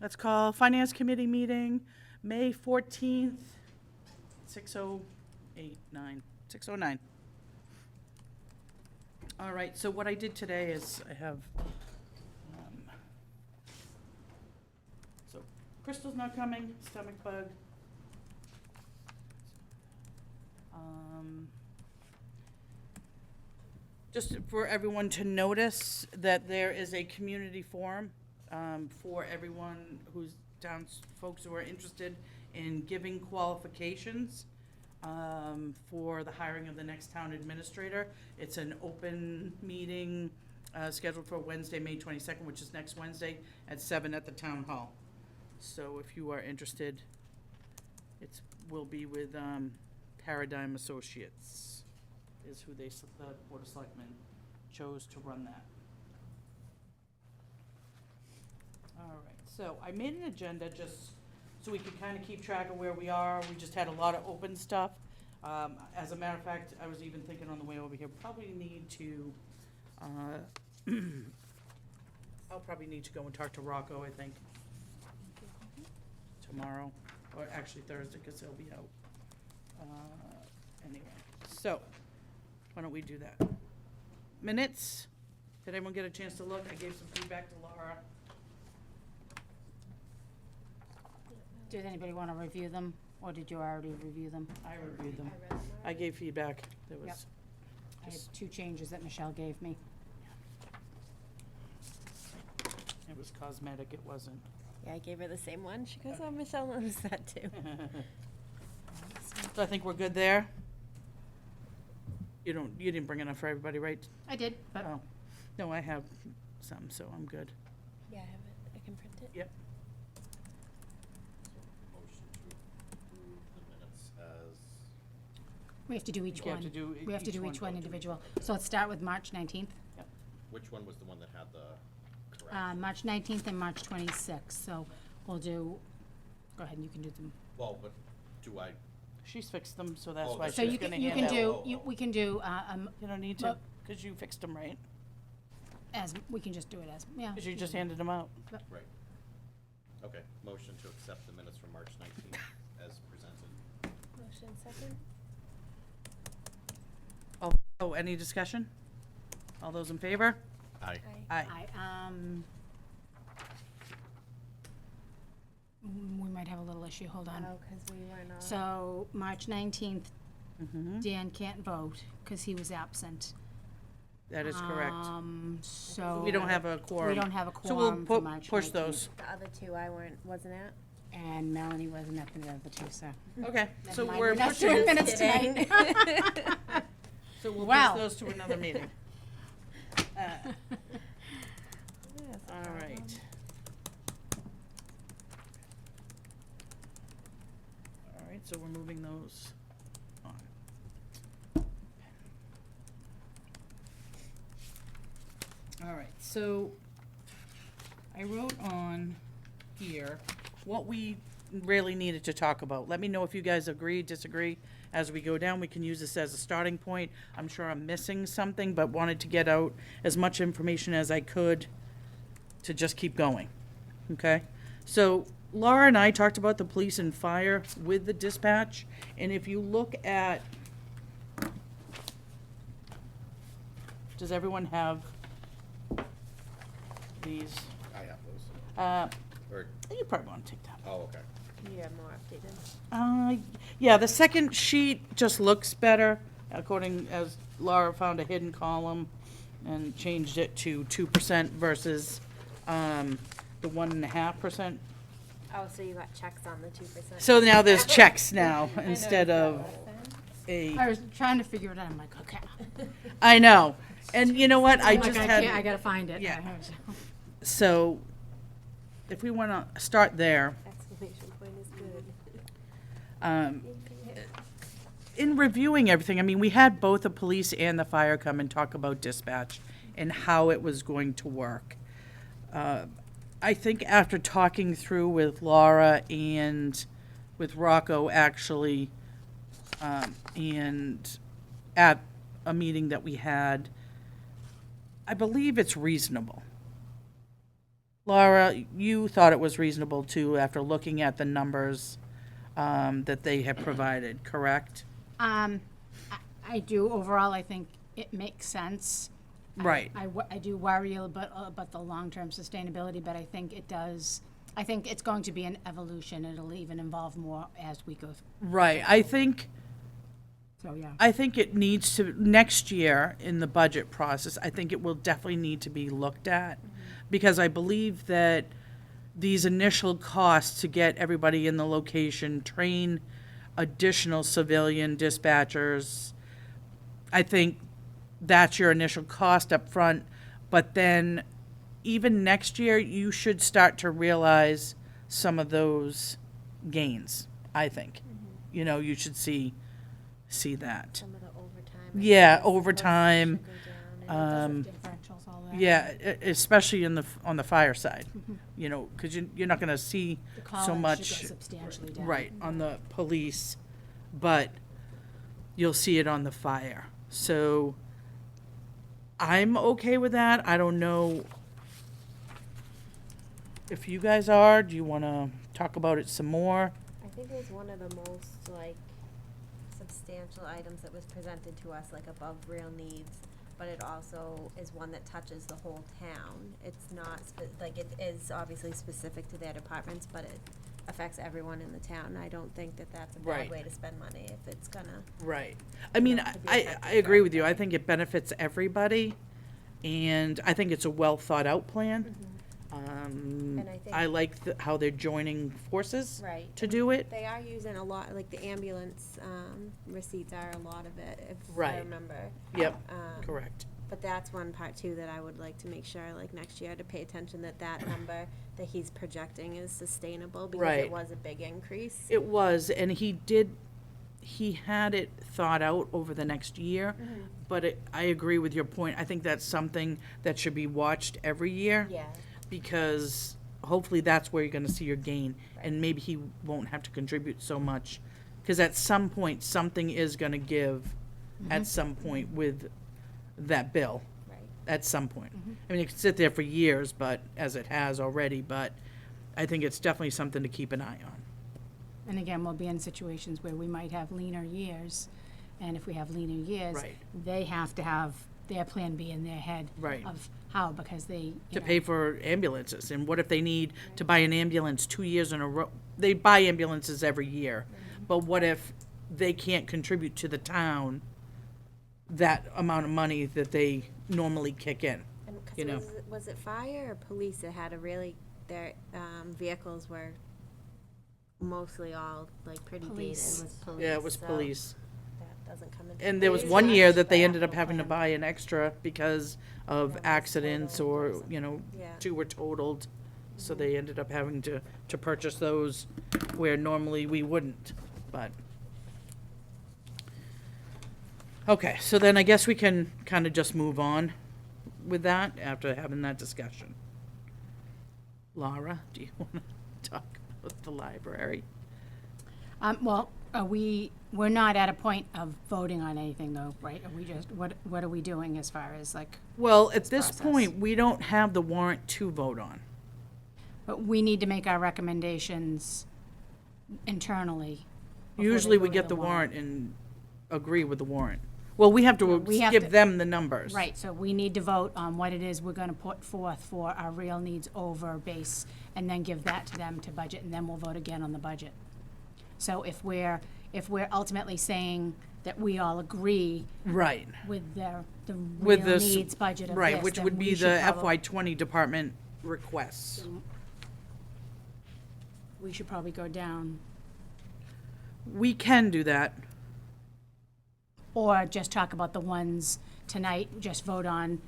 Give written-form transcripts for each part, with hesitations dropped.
Let's call Finance Committee meeting, May 14th, 6:09. All right, so what I did today is I have, so Crystal's not coming, stomach bug. Just for everyone to notice that there is a community forum for everyone who's folks who are interested in giving qualifications for the hiring of the next town administrator. It's an open meeting scheduled for Wednesday, May 22nd, which is next Wednesday at 7 at the town hall. So if you are interested, will be with Paradigm Associates is who the Board of Selectmen chose to run that. All right, so I made an agenda just so we could kind of keep track of where we are. We just had a lot of open stuff. As a matter of fact, I was even thinking on the way over here, probably need to, I'll probably need to go and talk to Rocco, I think, tomorrow, or actually Thursday, because he'll be out. Anyway, so, why don't we do that? Minutes, did everyone get a chance to look? I gave some feedback to Laura. Did anybody want to review them, or did you already review them? I reviewed them. I gave feedback. There was. Yep. I had 2 changes that Michelle gave me. It was cosmetic, it wasn't. Yeah, I gave her the same one. She goes, oh, Michelle noticed that too. So I think we're good there. You didn't bring enough for everybody, right? I did, but Oh, no, I have some, so I'm good. Yeah, I have it. I can print it. Yep. Motion to approve the minutes as, we have to do each We have one. to do We have to each do one. each one individual. So let's start with March 19th. which one was the one that had the correction? March 19th and March 26th, so we'll do, go ahead, and you can do them. Well, but do I, She's fixed them, so that's Oh, why so she's So you gonna can, you hand can out. do, we can do, You don't need to, because you fixed them, right? as, we can just do it as, yeah. Because you just handed them out. right. Okay, motion to accept the minutes from March 19th as presented. Motion second. Oh, any discussion? All those in favor? Aye. Aye. We might have a little issue, hold on. Oh, because we were not. So, March 19th, Mm-hmm. Dan can't vote, because he was absent. That is correct. So. We don't have a quorum. We don't have a So we'll quorum for March 19th. push those. The other 2 I wasn't at. And Melanie wasn't at the other 2, so. Okay, so Never mind, we're not pushing, doing it. minutes tonight. So we'll Wow. push those to another meeting. Yes, All right. All right, so we're moving those on. All right, so I wrote on here what we really needed to talk about. Let me know if you guys agree, disagree. As we go down, we can use this as a starting point. I'm sure I'm missing something, but wanted to get out as much information as I could to just keep going, okay? So Laura and I talked about the police and fire with the dispatch, and if you look at, does everyone have these? I have those. Or, You probably want to take that. oh, okay. You have more updated. Yeah, the second sheet just looks better, according as Laura found a hidden column and changed it to 2% versus, the 1.5%. Oh, so you got checks on the 2%. So now there's checks now instead of a, I was trying to figure it out, I'm like, okay. I know. And you know what, I I'm like, just I had, gotta find it. Yeah. so if we want to start there, Exclamation point is good. in reviewing everything, I mean, we had both the police and the fire come and talk about dispatch and how it was going to work. I think after talking through with Laura and with Rocco, actually, and at a meeting that we had, I believe it's reasonable. Laura, you thought it was reasonable too, after looking at the numbers that they have provided, correct? I do, overall, I think it makes sense. Right. I do worry a little bit about the long-term sustainability, but I think it does, I think it's going to be an evolution. It'll even involve more as we go through. Right, I think it needs to, next year in the budget process, I think it will definitely need to be looked at. Because I believe that these initial costs to get everybody in the location, train additional civilian dispatchers, I think that's your initial cost up front. But then even next year, you should start to realize some of those gains, I think. You know, you should see that. Some of the overtime. Yeah, overtime. Differentials, all that. Yeah, especially on the fire side, you know, because you're not gonna see The so college should much, go substantially down. right, on the police, but you'll see it on the fire. So I'm okay with that. I don't know if you guys are. Do you wanna talk about it some more? I think it was one of the most, like, substantial items that was presented to us, like, above real needs. But it also is one that touches the whole town. It's not, like, it is obviously specific to their departments, but it affects everyone in the town. I don't think that that's a Right. bad way to spend money if it's gonna. Right. I mean, Enough to be I effective agree for with you. I everybody. think it benefits everybody, and I think it's a well-thought-out plan. And I think- I like how they're joining forces Right. to do it. They are using a lot, like, the ambulance, receipts are a lot of it, if I Right. remember. Yep, Um, correct. But that's one part too that I would like to make sure, like, next year to pay attention that that number that he's projecting is sustainable, because Right. it was a big increase. It was, and he had it thought out over the next year, but I agree with your point. I think that's something that should be watched every year. Yeah. Because hopefully that's where you're gonna see your gain, Right. and maybe he won't have to contribute so much. Because at some point, something is gonna give at some point with that bill, Right. at some point. I mean, it could sit there for years, but, as it has already, but I think it's definitely something to keep an eye on. And again, we'll be in situations where we might have leaner years, and if we have leaner years, Right. they have to have their plan B in their head. Right. Of how, because they, you To know, pay for ambulances, and what if they need to buy an ambulance 2 years in a row? They buy ambulances every year, but what if they can't contribute to the town that amount of money that they normally kick in? And 'cause You know. was it fire or police that had a really, their, vehicles were mostly all, like, pretty dated Police. with police. Yeah, it was so police. That doesn't come into. And there was play. one year that they the ended up capital having to plan. buy an extra because of Yeah, it was accidents totaled or or, something. you know, Yeah. 2 were totaled. So they ended up having to purchase those where normally we wouldn't, but. Okay, so then I guess we can kind of just move on with that after having that discussion. Laura, do you want to talk about the library? Well, we're not at a point of voting on anything though, right? Are we just, what are we doing as far as like, Well, at this process. point, we don't have the warrant to vote on. but we need to make our recommendations internally. before they Usually we go to get the warrant and agree with the warrant. Well, we have to we have give to- them the numbers. Right, so we need to vote on what it is we're gonna put forth for our real needs over base, and then give that to them to budget, and then we'll vote again on the budget. So if we're ultimately saying that we all agree Right, with the with real this. needs budget of this, Right, which then would we be should the probably- FY20 department requests. We should probably go down, We can do that. or just talk about the ones tonight, just vote on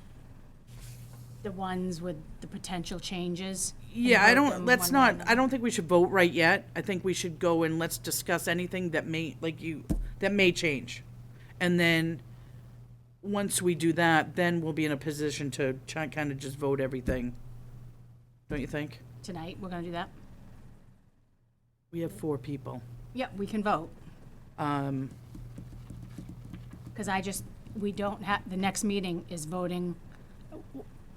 the ones with the potential changes. and Yeah, I vote don't, them let's one by not, one. I don't think we should vote right yet. I think we should go and let's discuss anything that may, that may change. And then, once we do that, then we'll be in a position to kind of just vote everything. Don't you think? Tonight, we're gonna do that? We have 4 people. Yep, we can vote. Um, Because we don't have, the next meeting is voting.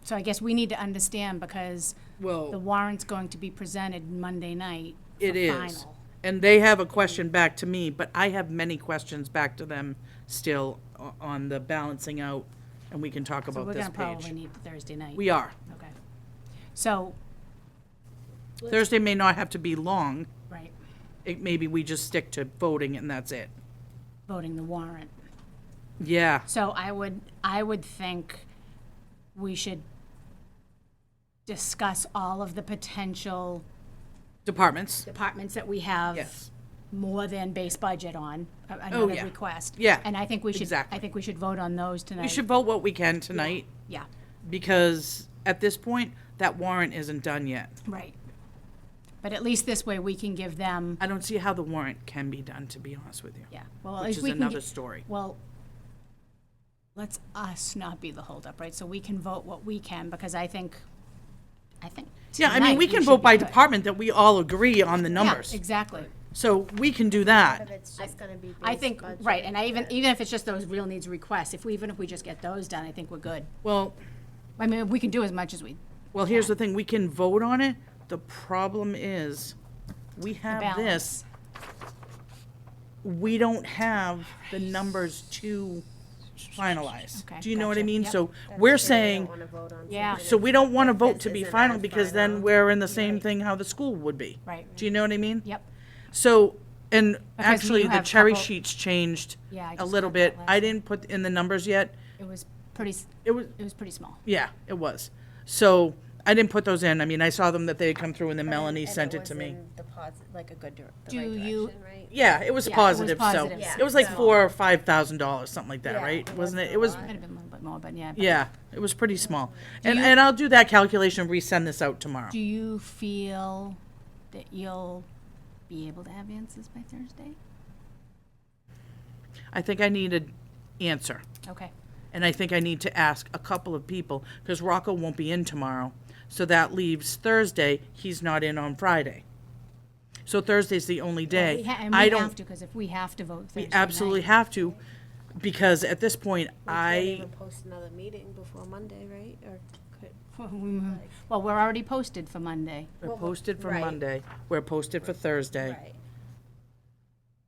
So I guess we need to understand, because The Well, warrant's going to be presented Monday night for it is. final. And they have a question back to me, but I have many questions back to them still on the balancing out, and we can talk So about we're this gonna probably page. need Thursday night. We are. Okay. So, Thursday may not have to be long. right, Maybe we just stick to voting and that's it. voting the warrant. Yeah. So I would think we should discuss all of the potential Departments. departments that we have Yes. more than base budget on, another yeah. request. Yeah, And I think we should, exactly. I think we should vote on those tonight. We should vote what we can tonight, Yeah, because at this point, that warrant isn't done yet. right. But at least this way, we can give them, I don't see how the warrant can be done, to be honest with you. yeah, well, at Which least is we can. another get- story. Well, let's us not be the holdup, right? So we can vote what we can, because I think Yeah, I mean, tonight we can should vote be by good. department that we all agree on the Yeah, numbers. exactly. So we can do If that. it's just gonna be I base think, budget, right, and I even then- if it's just those real needs requests, even if we just get those done, I think we're good. Well, I mean, we can do as much as we, here's the thing, we can vote on it. The problem is, we the have this, balance. we don't have the numbers to finalize. Okay, Do you know what I gotcha. mean? Yep. So That's we're true, we don't saying, wanna vote on Yeah. something so we don't want to if vote this to be isn't final, our because then final. we're in the same Right. thing how the school would be. Right. Do you know what I mean? Yep, So, and Because actually, you the have cherry couple- sheets changed yeah. I a just little got that bit. last I night. didn't put in the numbers yet. It was pretty, It was, pretty small. yeah, it was. So I didn't put those in. I mean, I saw them that they had come through and then But Melanie and sent it was to me. in the like a good, the Do right you- direction, right? Yeah, it was Yeah, it was positive, so, positive. Yeah, it was like so- $4,000 or $5,000, something like that, Yeah, right? it Wasn't it? wasn't It a was, lot. Might have been a little bit more, but yeah. yeah, it was pretty small. And, you- and I'll do that calculation, resend this out tomorrow. Do you feel that you'll be able to have answers by Thursday? I think I need an answer. Okay, And I think I need to ask a couple of people, because Rocco won't be in tomorrow. So that leaves Thursday, he's not in on Friday. So Thursday's the only day. and I we don't, have to, because if we have to vote Thursday we absolutely night- have to, because at this point, We can't I, even post another meeting before Monday, right? Or could, Well, we're already posted for Monday, we're Well, posted for right. Monday, we're posted for Thursday. right.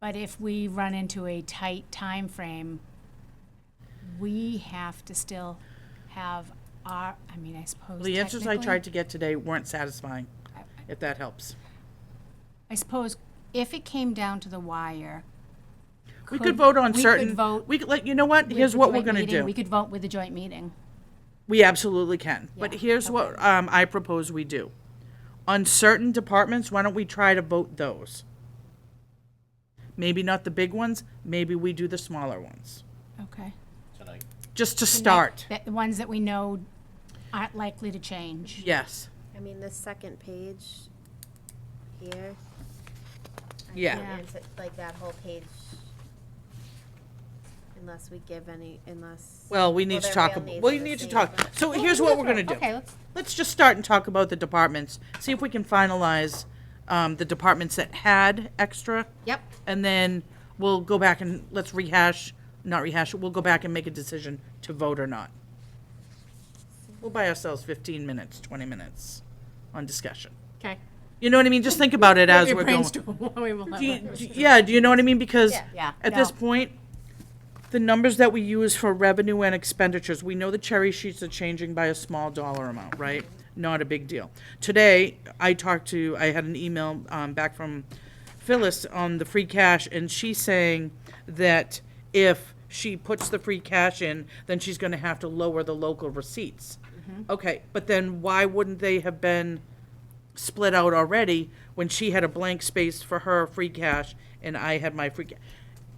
but if we run into a tight time frame, we have to still have our, I mean, I suppose The answers I technically- tried to get today weren't satisfying, if that helps. I suppose if it came down to the wire. We could vote on we could certain, vote we could, like, you know what, with here's the what we're joint gonna meeting. do. We could vote with the joint meeting. We absolutely can, but Yeah, here's what, I propose we do. On certain departments, why don't we try to vote those? Maybe not the big ones, maybe we do the smaller ones, Okay. Tonight. just to start, The ones that we know aren't likely to change. yes, I mean, the second page here. I Yeah. can't answer- Like that whole page. Unless we give any, unless. well, we need to their talk, real about. needs Well, are you the need to same, talk, but- so here's what we're gonna do. Okay, Let's just start and talk about the departments, see if we can finalize, the departments that had extra. Yep. And then we'll go back and let's not rehash, we'll go back and make a decision to vote or not. We'll buy ourselves 15 minutes, 20 minutes on discussion. Okay. You know what I mean? Just think about it as we're going. Yeah, do you know what I mean? Because Yeah, at this no. point, the numbers that we use for revenue and expenditures, we know the cherry sheets are changing by a small dollar amount, right? Not a big deal. Today, I had an email back from Phyllis on the free cash, and she's saying that if she puts the free cash in, then she's gonna have to lower the local receipts. Okay, but then why wouldn't they have been split out already when she had a blank space for her free cash and I had my free cash?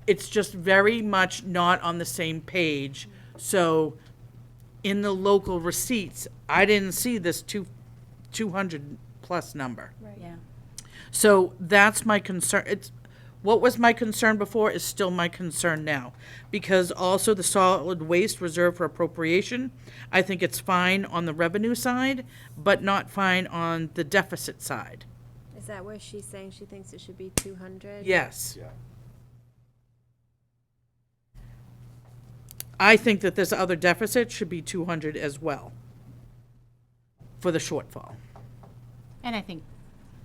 It's just very much not on the same page. So in the local receipts, I didn't see this 200 plus number. Yeah. So that's my concern. It's, what was my concern before is still my concern now. Because also the solid waste reserve for appropriation, I think it's fine on the revenue side, but not fine on the deficit side. Is that where she's saying she thinks it should be 200? Yes. Yeah. I think that this other deficit should be 200 as well for the shortfall. And I think,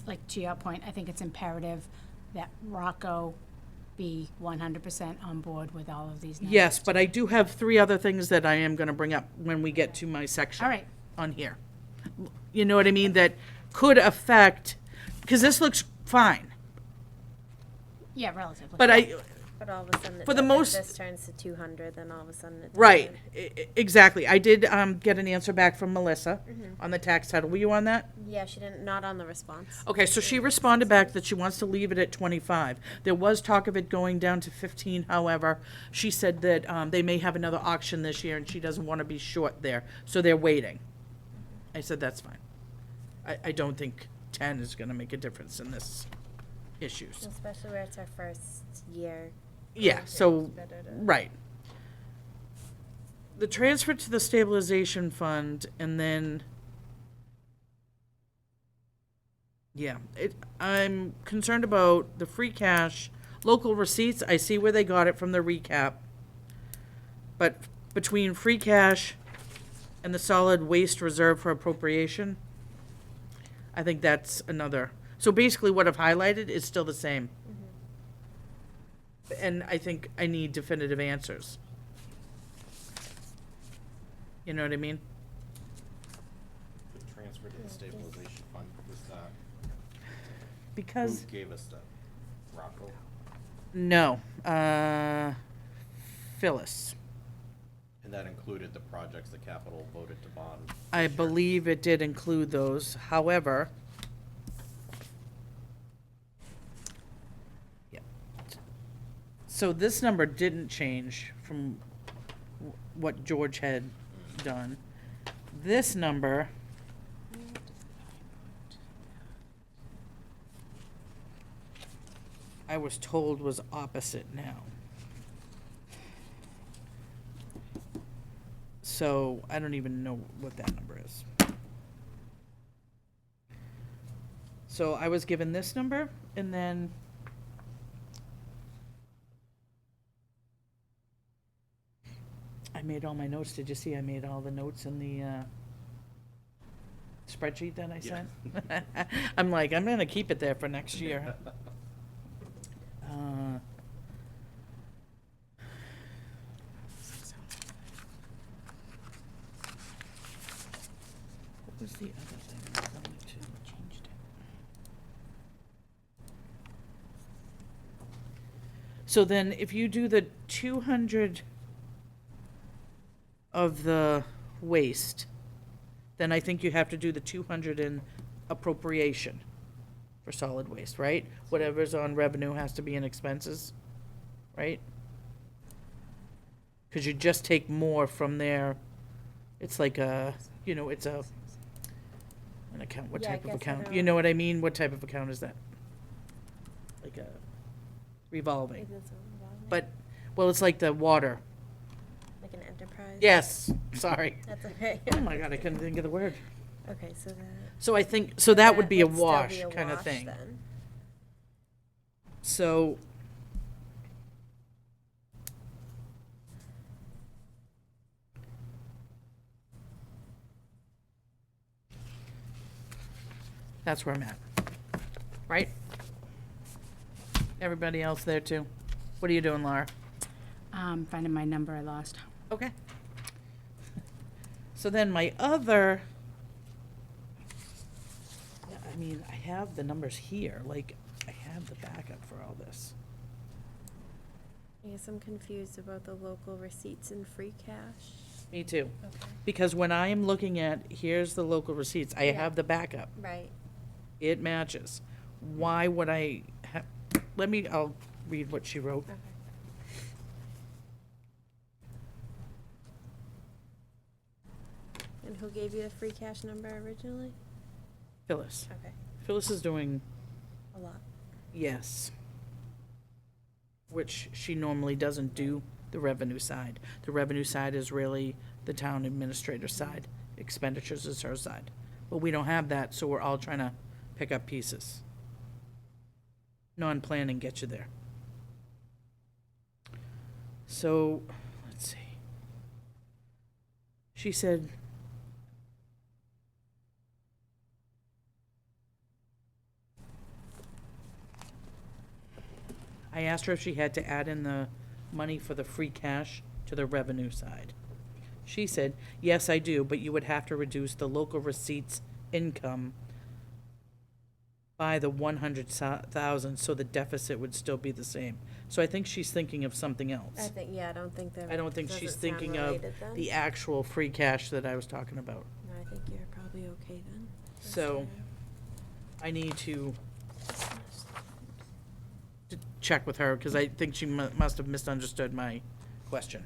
like, to your point, I think it's imperative that Rocco be 100% on board with all of these numbers. Yes, but I do have 3 other things that I am gonna bring up when we get to my section. All right. On here. You know what I mean? That could affect, because this looks fine, Yeah, relatively. but But all of a sudden, For the if most- this turns to 200, then all of a sudden it right, doesn't. exactly. I did, get an answer back from Melissa on the tax title. Were you on that? Yeah, she didn't, not on the response. Okay, so she responded back that she wants to leave it at 25. There was talk of it going down to 15, however, she said that they may have another auction this year and she doesn't want to be short there, so they're waiting. I said, that's fine. I don't think 10 is going to make a difference in this issues. Especially where it's our first year. Yeah, so, It's better to- right. The transfer to the stabilization fund and then, yeah, I'm concerned about the free cash, local receipts. I see where they got it from the recap. But between free cash and the solid waste reserve for appropriation, I think that's another. So basically what I've highlighted is still the same. And I think I need definitive answers. You know what I mean? The transfer to the stabilization fund, was that, Because, who gave us that? Rocco? no, Phyllis. And that included the projects the capital voted to bond? I believe it did include those, however. Yeah. So this number didn't change from what George had done. This number. I was told was opposite now. So I don't even know what that number is. So I was given this number and then I made all my notes. Did you see I made all the notes in the spreadsheet that I Yeah. sent? I'm like, I'm gonna keep it there for next year. What was the other thing I wanted to? Changed it. So then if you do the 200 of the waste, then I think you have to do the 200 in appropriation for solid waste, right? Whatever's on revenue has to be in expenses, right? Because you just take more from there. It's like a, you know, it's a, an account, what Yeah, I type of guess I account? don't- You know what I mean? What type of account is that? Like a revolving. Maybe that's what we're on. But, well, it's like the water. Like an enterprise? Yes, sorry. That's okay. Oh my God, I couldn't think of the word. Okay, so that. So I think, so that would be a would still wash be a kind of wash thing. then. So. That's where I'm at. Right? Everybody else there too? What are you doing, Laura? Finding my number I lost. Okay. So then my other, yeah, I mean, I have the numbers here, like, I have the backup for all this. I guess I'm confused about the local receipts and free cash. Me too. Okay. Because when I am looking at, here's the local receipts, I Yeah. have the backup. Right. It matches. Why would I have, I'll read what she wrote. Okay. And who gave you the free cash number originally? Phyllis. Okay, Phyllis is doing, a lot. yes. Which she normally doesn't do the revenue side. The revenue side is really the town administrator side. Expenditures is her side. But we don't have that, so we're all trying to pick up pieces. Non-planning gets you there. So, let's see. She said, I asked her if she had to add in the money for the free cash to the revenue side. She said, yes, I do, but you would have to reduce the local receipts income by the 100,000, so the deficit would still be the same. So I think she's thinking of something I else. think, yeah, I don't think they're. I don't think does she's it sound thinking of related then? the actual free cash that I was talking about. No, I think you're probably okay then. So I need to check with her, because I think she must have misunderstood my question.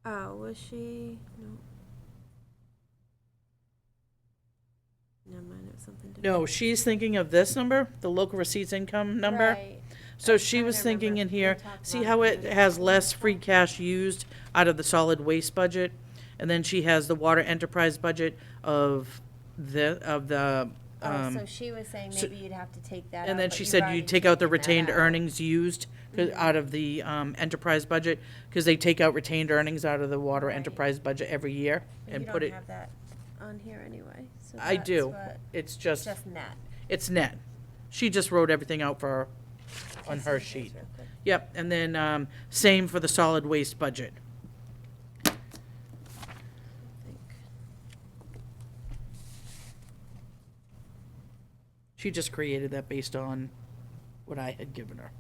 Oh, was she? No. Never mind, it was something different. No, she's thinking of this number, the local receipts income number. Right. So I'm she trying was to thinking remember. in We here, talked see about how it it has previously. less free cash used out of the solid waste budget? And then she has the water enterprise budget of the, Oh, so she was saying so- maybe you'd have to take that out. and then but she you've said already you take out the taken that retained out. earnings used out of the enterprise budget, because they take out retained earnings out of the water Right. enterprise budget every year But and you put don't it. have that on here anyway. So I that's do. what- It's It's just, just net. it's net. She just wrote everything out for, on Just her in case sheet. real quick. Yep, and then, same for the solid waste budget. I think. She just created that based on what I had given her.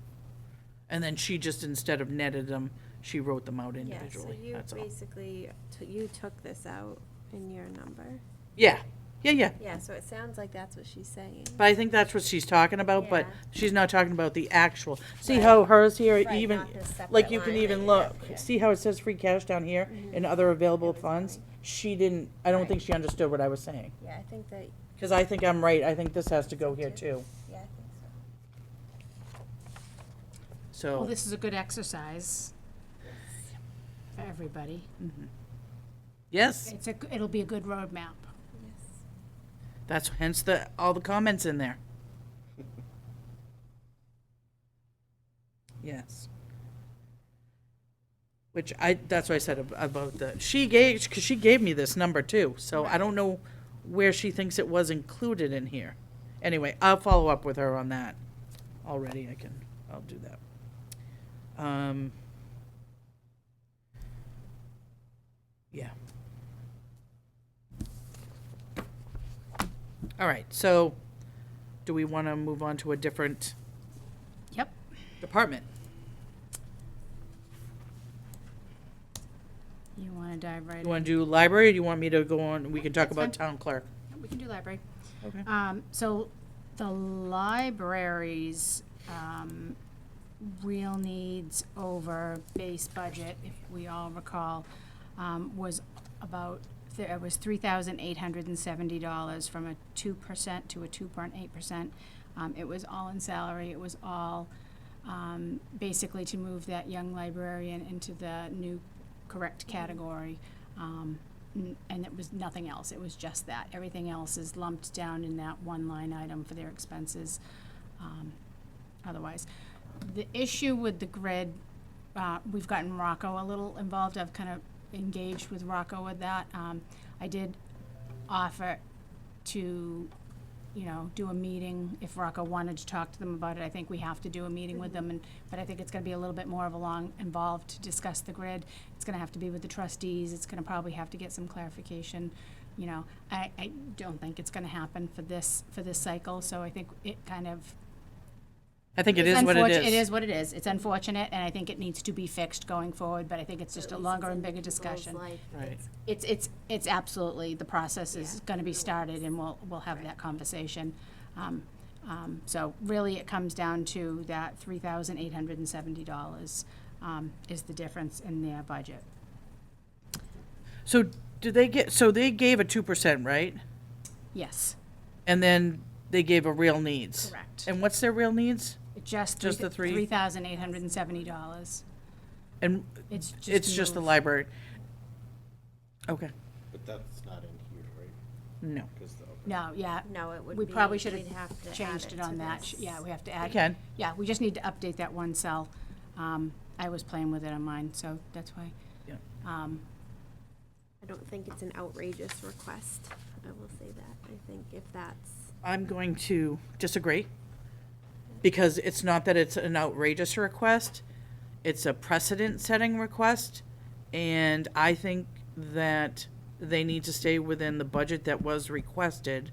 And then she just, instead of netted them, she wrote them out Yeah, individually, so you that's all. basically, you took this out in your number. Yeah, yeah. Yeah, so it sounds like that's what she's saying. But I think that's what she's talking about, but Yeah. she's not talking about the actual. See Right. how hers here, Right, even, not this separate like you can line that even you look, have here. see how it says free cash down here and other available funds? She didn't, I don't Right. think she understood what I was saying. Yeah, I think that, Because I think I'm right, I think this has to go here too. yeah, I think so. Well, So, this is a good exercise for everybody. yes, It'll be a good roadmap. Yes. that's hence all the comments in there. Yes. Which that's what I said about because she gave me this number too, so I don't know where she thinks it was included in here. Anyway, I'll follow up with her on that already, I'll do that. Yeah. All right, so do we want to move on to a different Yep. department? You want to dive right You in? want to do library, or do you want me to go on, we can talk That's about fine. town clerk? We can do library. Okay. So the library's real needs over base budget, if we all recall, was about, it was $3,870 from a 2% to a 2.8%. It was all in salary, it was all basically to move that young librarian into the new correct category. And it was nothing else, it was just that. Everything else is lumped down in that one line item for their expenses, otherwise. The issue with the grid, we've gotten Rocco a little involved, I've kind of engaged with Rocco with that. I did offer to, do a meeting if Rocco wanted to talk to them about it. I think we have to do a meeting with them, but I think it's gonna be a little bit more of a long involved to discuss the grid. It's gonna have to be with the trustees, it's gonna probably have to get some clarification. I don't think it's gonna happen for this cycle, so I think it kind of. I think it is what it is. It is what it is. It's unfortunate, and I think it needs to be fixed going forward, but I think it's just a At least longer it's and in bigger people's discussion. life. Right. It's absolutely, the process is Yeah. gonna be started, and we'll have that conversation. So really, it comes down to that $3,870 is the difference in their budget. So they gave a 2%, right? Yes, And then they gave a real needs. correct. And what's their real needs? Just the three? $3,870. And It's just. it's just the move. library. Okay, But that's not in here, right? no. 'Cause okay. No, yeah. No, it would We be, probably should we'd have to have add changed it to on that. this. Yeah, we have to You add. can. Yeah, we just need to update that one cell. I was playing with it on mine, so that's why. Yeah. I don't think it's an outrageous request, I will say that. I think if that's, I'm going to disagree. because it's not that it's an outrageous request, it's a precedent-setting request, and I think that they need to stay within the budget that was requested,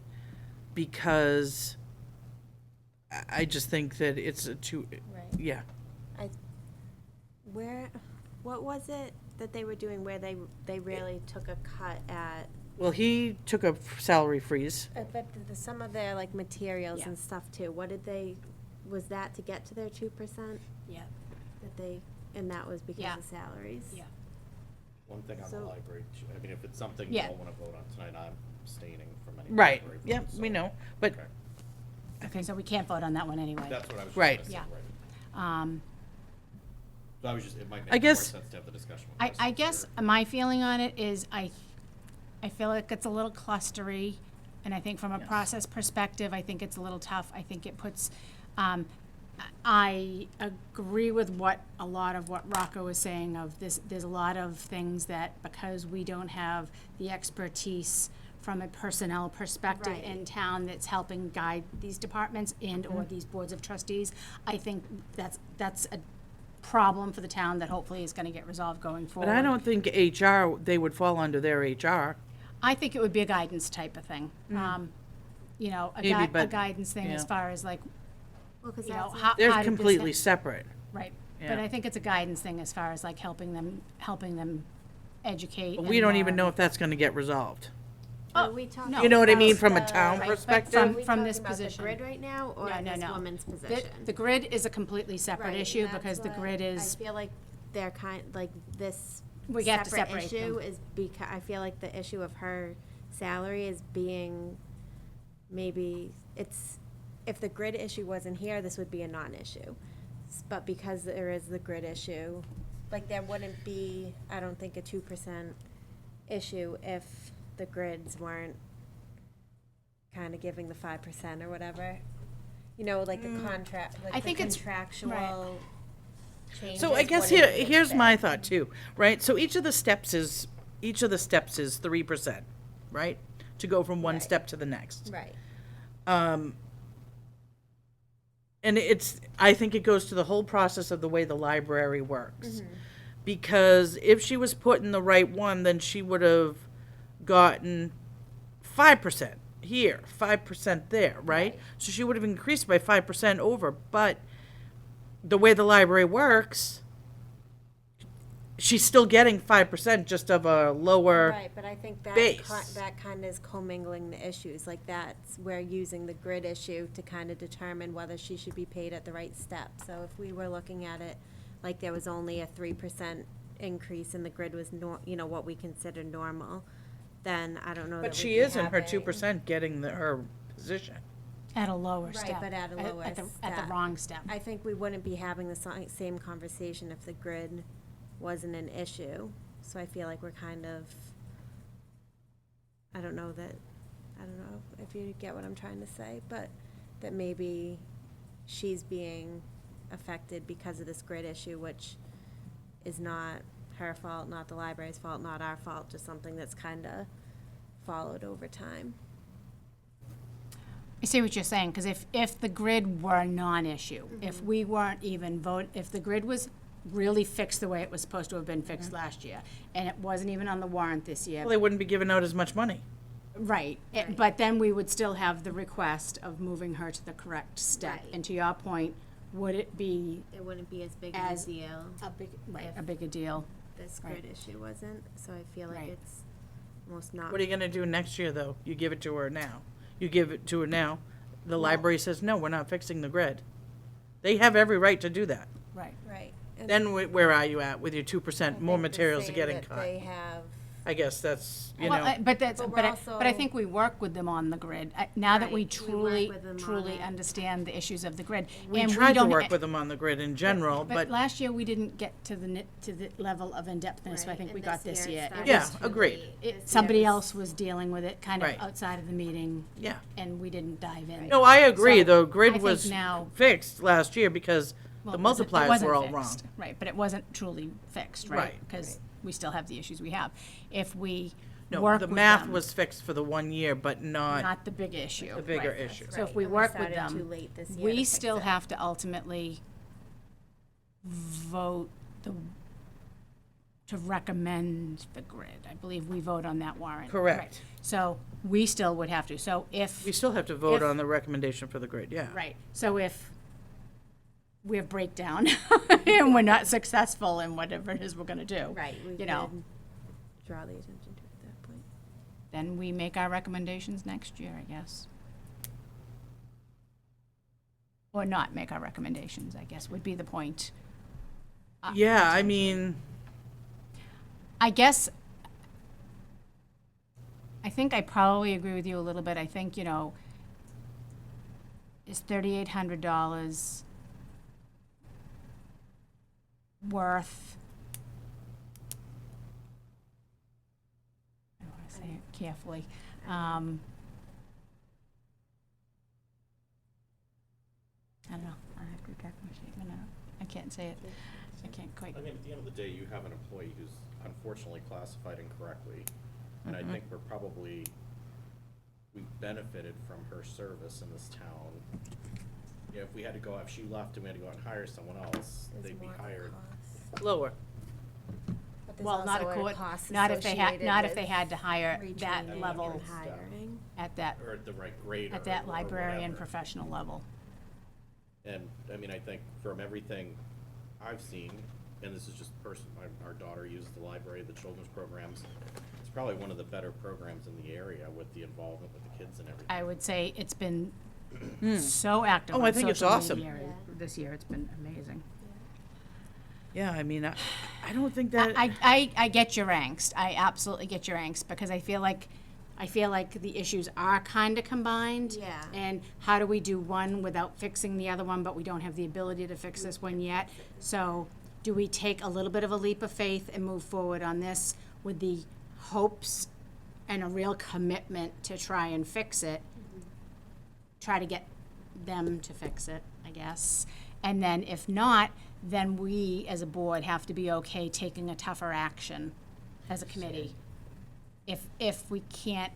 because I just think that it's a too, Right. yeah. What was it that they were doing where they really took a cut at? Well, he took a salary freeze. But some of their like materials Yeah. and stuff too, was that to get to their 2%? Yeah. And that was because Yeah. of salaries? Yeah. One thing on the So- library, I mean, if it's something you Yeah. don't wanna vote on tonight, I'm abstaining from any Right, library yep, votes, we so- know, but, Okay. Okay, so we can't vote on that one anyway. That's what I was Right. just gonna say, Yeah. right. So I was just, it might I make more guess- sense to have the discussion with I Kristen guess here. my feeling on it is I feel like it's a little clustery, and I think from a Yes. process perspective, I think it's a little tough. I think it puts, I agree with a lot of what Rocco was saying of this, there's a lot of things that because we don't have the expertise from a personnel perspective Right. in town that's helping guide these departments and/or these boards of trustees, I think that's a problem for the town that hopefully is gonna get resolved going forward. but I don't think HR, they would fall under their HR. I think it would be a guidance type of thing. You know, Maybe, a but, guidance thing as yeah. far as like, Well, 'cause you know, that's how They're did this completely hap- separate. Right, Yeah. but I think it's a guidance thing as far as like helping them educate. But we don't even know if that's gonna get resolved. Are we talking no. You know what I mean, about from a the- town Right, but perspective? Are we from talking this about the position. grid right now, or No, no, this no. woman's The position? the grid is a completely separate Right, issue and that's because the what grid is, I feel like they're this We have to separate separate issue them. is because, I feel like the issue of her salary is being, maybe, if the grid issue wasn't here, this would be a non-issue. But because there is the grid issue, like, there wouldn't be, I don't think, a 2% issue if the grids weren't kind of giving the 5% or whatever. You know, like the contract, I like the think it's- contractual changes. So I guess wouldn't here's fit. my thought too, right? So each of the steps is 3%, right? To go from one Right. step to the next. Right. And I think it goes to the whole process of the way the library works. Because if she was put in the right one, then she would have gotten 5% here, 5% there, right? Right. So she would have increased by 5% over, but the way the library works, she's still getting 5% just of a lower. Right, but I think that base. that kind of is commingling the issues, like that's, we're using the grid issue to kind of determine whether she should be paid at the right step. So if we were looking at it, like there was only a 3% increase and the grid was what we consider normal, then I don't know that But we she can is in have her a- 2% getting her position. at a lower Right, step. but at a lower At the step. wrong step. I think we wouldn't be having the same conversation if the grid wasn't an issue. So I feel like we're kind of, I don't know if you get what I'm trying to say, but that maybe she's being affected because of this grid issue, which is not her fault, not the library's fault, not our fault, just something that's kind of followed over time. I see what you're saying, because if the grid were a non-issue, if we weren't even if the grid was really fixed the way it was supposed to have been fixed last year, and it wasn't even on the warrant this year, Well, they wouldn't be giving out as much money. right, but then we would still have the request of moving her to the correct step. Right. And to your point, would it be It wouldn't be as big of As a deal. a bigger deal? This Right. grid issue wasn't, so I feel like Right. it's almost not. What are you gonna do next year, though? You give it to her now. You give it to her now. The library says, no, we're not fixing the grid. They have every right to do that. Right. Right. And Then where are you at with your I 2%? More think the materials are same getting that cut. They have, I guess that's, But we're I also- think we work with them on the grid. Now that we Right, we work with them on truly it. understand the issues of the grid. we and tried to don't- work with them on the grid in general, but last year, we didn't get to the level of in-depthness I Right, think we and got this this year year. it's It Yeah, was- agreed. Somebody else was dealing with it kind of Right. outside of the meeting. Yeah. And we didn't dive in. no, I agree. So, The I grid think was now- fixed last year because Well, the it wasn't- it multipliers wasn't were all wrong. fixed, Right, but it wasn't truly fixed, right? Right. Because we still have the issues we have. If we No, work the with math them. was fixed for the 1 year, but not Not the big issue. the bigger right. issue. So if Right, we and work with started them, too late this year to we fix still it. have to ultimately vote to recommend the grid. I believe we vote on that warrant. Correct. Right. So we still would have to. So if. We still have to vote If- on the recommendation for the grid, yeah. Right, so if we have breakdown and we're not successful in whatever it is we're gonna do. Right, we You know, could draw the attention to it at that point. then we make our recommendations next year, I guess. Or not make our recommendations, I guess, would be the point. Yeah, I mean, I guess, I think I probably agree with you a little bit. I think, you know, is $3,800 worth, I want to say it carefully. I don't know. I have to retract my statement. I can't say it. I can't quite. I mean, at the end of the day, you have an employee who's unfortunately classified incorrectly, and I think we benefited from her service in this town. Yeah, if we had to go, if she left and we had to go out and hire someone else, There's they'd be more of a hired. cost. lower. But there's Well, not also a accord, cost not if they had, associated not if with they had to hire that retraining level and hiring. at that, Or at the right grade. at or- that or librarian whatever. professional level. And, I mean, I think from everything I've seen, and this is just our daughter uses the library, the children's programs, it's probably one of the better programs in the area with the involvement with the kids and everything. I would say it's been so active Oh, on I think it's social awesome. media Yeah. this year. It's been amazing. Yeah, I mean, I don't think that. I get your angst. I absolutely get your angst because I feel like the issues are kind of combined. Yeah. And how do we do one without fixing the other one, but we don't have the ability to fix this one yet? So do we take a little bit of a leap of faith and move forward on this with the hopes and a real commitment to try and fix it? Try to get them to fix it, I guess. And then if not, then we as a board have to be okay taking a tougher action as a committee if we can't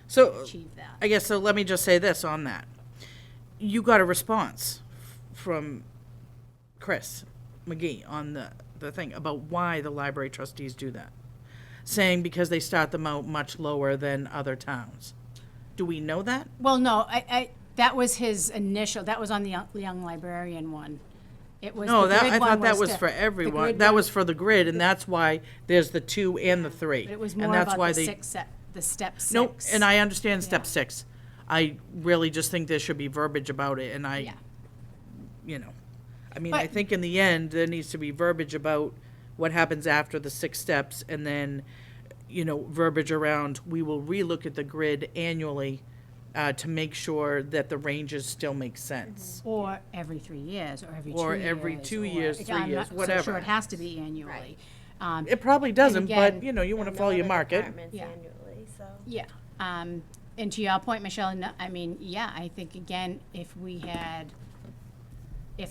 So, achieve that. I guess, so let me just say this on that. You got a response from Chris McGee on the thing about why the library trustees do that. Saying because they start them out much lower than other towns. Do we know that? Well, no, that was his initial, that was on the young librarian one. It was, No, the that, grid I one thought that was the- for the everyone. grid That one- was for the grid, and that's why there's the 2 and the 3. But it was And more that's about why the they. the step 6. Nope, and I understand step Yeah. 6. I really just think there should be verbiage about it, and Yeah. I mean, But- I think in the end, there needs to be verbiage about what happens after the 6 steps, and then, verbiage around, we will relook at the grid annually to make sure that the ranges still make sense. Or every 3 years, or every 2 years. Or every 2 years, 3 I'm years, not so whatever. sure it has to be annually. It probably doesn't, but, again- you want to And follow no your other market. departments Yeah. annually, so. Yeah, and to your point, Michelle, no, I mean, yeah, I think again, if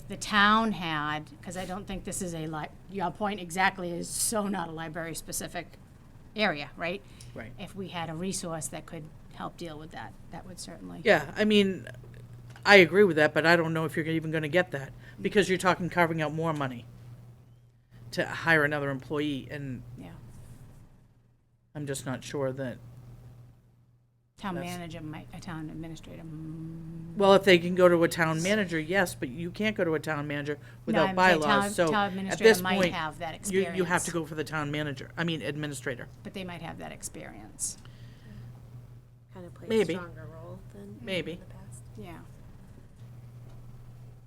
the town had, because I don't think this is your point exactly is so not a library-specific area, right? Right. If we had a resource that could help deal with that, that would certainly. Yeah, I mean, I agree with that, but I don't know if you're even going to get that, because you're talking carving out more money to hire another employee, and Yeah, I'm just not sure that, town That's- manager might, a town administrator. well, if they can go to a town manager, yes, but you can't go to a town manager without I'm saying bylaws, so town at administrator this might point, have that you have to experience. go for the town manager, administrator. But they might have that experience. Kind of play Maybe. a stronger role than Maybe. in the past. Yeah.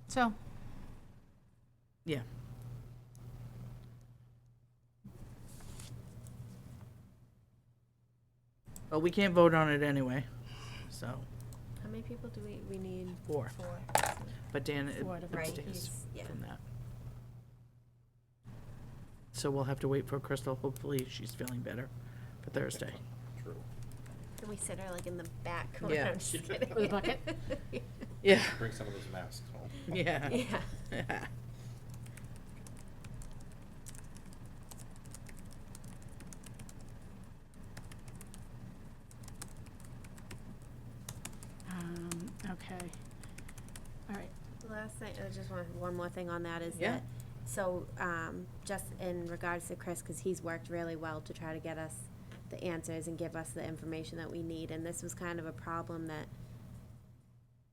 So, Yeah. But we can't vote on it anyway, so, How many people do we need? 4. 4. But Dan Four to vote. Right, abstains he's- yeah. from that. So we'll have to wait for Crystal, hopefully she's feeling better for Thursday. True. Can we sit her like in the back corner? Yeah. I'm just kidding. With a bucket? Yeah. Bring some of those masks home. Yeah. Yeah. last thing, just one more thing on that is Yeah. that, so, just in regards to Chris, cause he's worked really well to try to get us the answers and give us the information that we need, and this was kind of a problem that